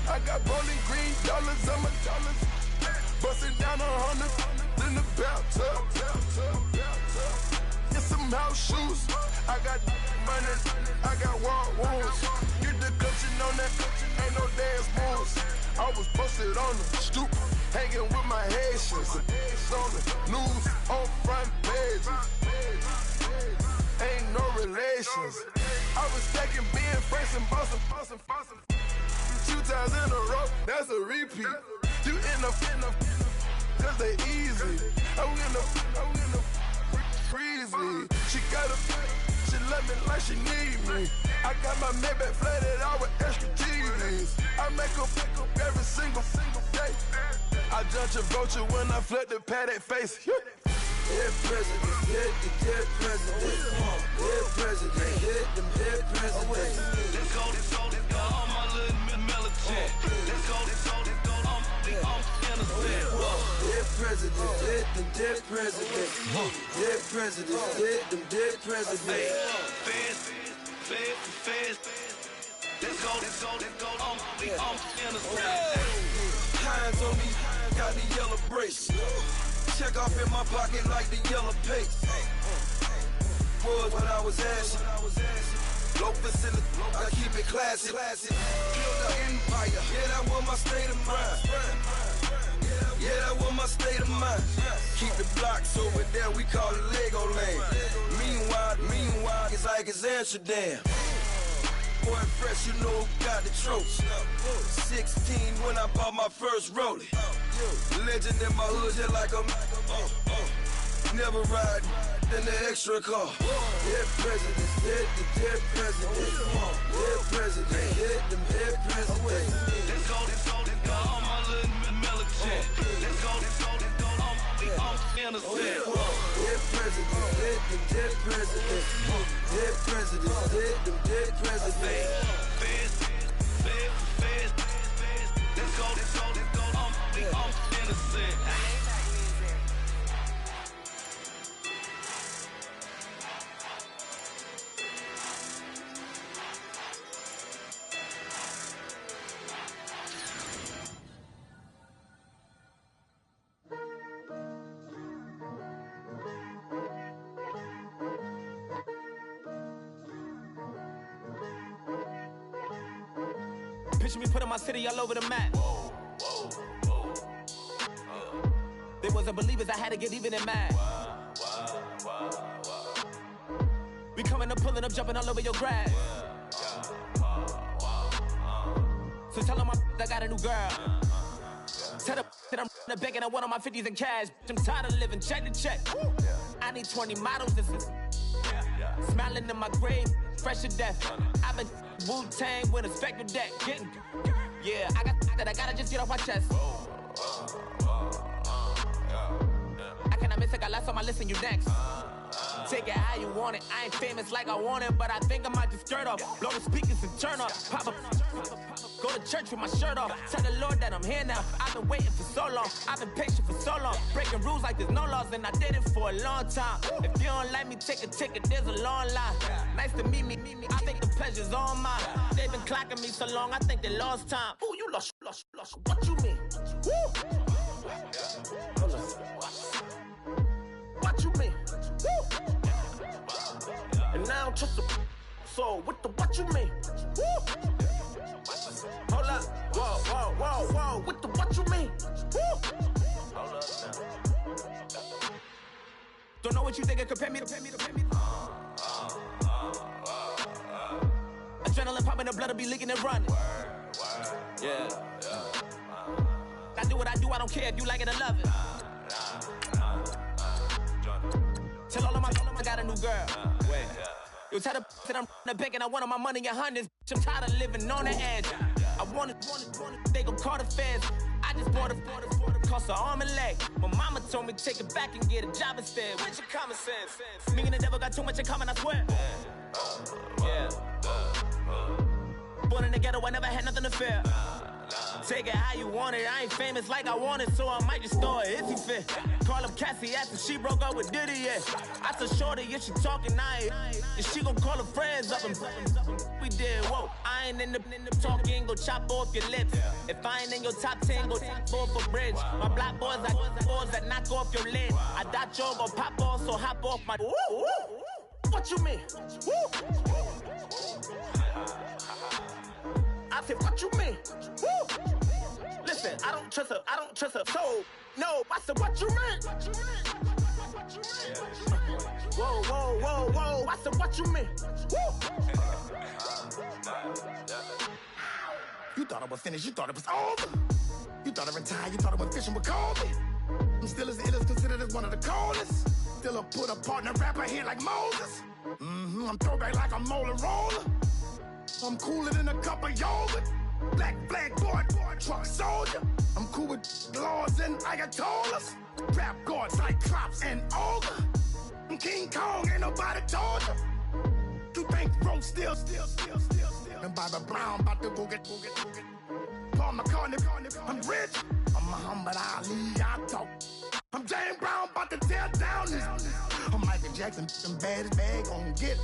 I got bowling green dollars on my dollars. Busting down 100 in the bathtub. Get some house shoes. I got money. I got war wounds. Get the clutching on that. Ain't no dance moves. I was posted on the stoop, hanging with my Haitians. On the news, on front pages. Ain't no relations. I was stacking being Franks and Boston. 2 times in a row, that's a repeat. You end up, cause they easy. I'm in the freezy. She love me like she need me. I got my Maybach flooded out with extra TVs. I make up every single day. I judge a vulture when I flood the Paddock face. Dead presidents, dead presidents. Dead presidents, hit them dead presidents. Let's go, all my little militant. Let's go, I'm innocent. Dead presidents, hit them dead presidents. Dead presidents, hit them dead presidents. Fast. Let's go, I'm innocent. Hands on me, got the yellow brace. Check off in my pocket like the yellow paste. Was what I was asking. Low facility, I keep it classy. Build an empire, yeah, that was my state of mind. Yeah, that was my state of mind. Keep the blocks over there, we call it Lego Land. Meanwhile, it's like it's Amsterdam. Boy, fresh, you know who got the tropes. 16 when I bought my first rollie. Legend in my hood, just like a never ride in the extra car. Dead presidents, dead presidents. Dead presidents, hit them dead presidents. Let's go, all my little militant. Let's go, I'm innocent. Dead presidents, hit them dead presidents. Dead presidents, hit them dead presidents. Fast. Let's go, I'm innocent. nigga said. Picture me putting my city all over the map. They wasn't believers, I had to get even and mad. We coming up, pulling up, jumping all over your grass. So tell them I got a new girl. Tell them that I'm begging, I want on my 50s in cash. I'm tired of living check to check. I need 20 models, this is smiling in my grave, fresh to death. I've been Wu-Tang with a spectral deck. Getting, yeah, I gotta just get off my chest. I cannot miss it, got last on my list and you next. Take it how you want it. I ain't famous like I want it, but I think I might just skirt off. Blow the speakers and turn up. Pop up. Go to church with my shirt off. Tell the Lord that I'm here now. I've been waiting for so long. I've been patient for so long. Breaking rules like there's no laws, and I did it for a long time. If you don't like me, take a ticket. There's a long line. Nice to meet me. I think the pleasure's all mine. They've been clocking me so long, I think they lost time. Ooh, you lost. What you mean? Woo! What you mean? Woo! And now I'm just a so what you mean? Woo! Hold up, whoa, what you mean? Woo! Hold up now. Don't know what you think it compare me to. Adrenaline popping, the blood'll be leaking and running. Yeah. I do what I do, I don't care if you like it or love it. Tell all of my I got a new girl. Wait. You tell the that I'm the bank and I want all my money in hundreds. I'm tired of living on the edge. I want it, they gon' call the feds. I just bought a cost an arm and leg. My mama told me take it back and get a job instead. Where's your common sense? Me and the devil got too much in common, I swear. Yeah. Born in the ghetto, I never had nothing to fear. Take it how you want it. I ain't famous like I want it, so I might just throw it if he fit. Call up Cassie after she broke up with Diddy, yeah. I told Shorty if she talking, I ain't. And she gon' call her friends up and we did, whoa. I ain't in the talking, go chop off your lips. If I ain't in your top 10, go fall for bridge. My black boys that knock off your lid. I thought you gon' pop off, so hop off my. What you mean? I said, what you mean? Woo! Listen, I don't trust her. So, no, I said, what you mean? Whoa, I said, what you mean? Woo! You thought I was finished, you thought it was over. You thought I retired, you thought I went fishing with Kobe. I'm still as ill as considered as one of the coldest. Still a put a partner rapper here like Moses. I'm throwback like a molar roller. I'm cooler than a cup of yogurt. Black flag boy, truck soldier. I'm cool with laws and ayatollahs. Rap gods like Klops and Olga. I'm King Kong, ain't nobody told you. You think Rose still. And Bobby Brown about to go get. Paul McCartney, I'm rich. I'm Muhammad Ali, I talk. I'm James Brown, about to tear down this. I'm Michael Jackson, them bad gon' get.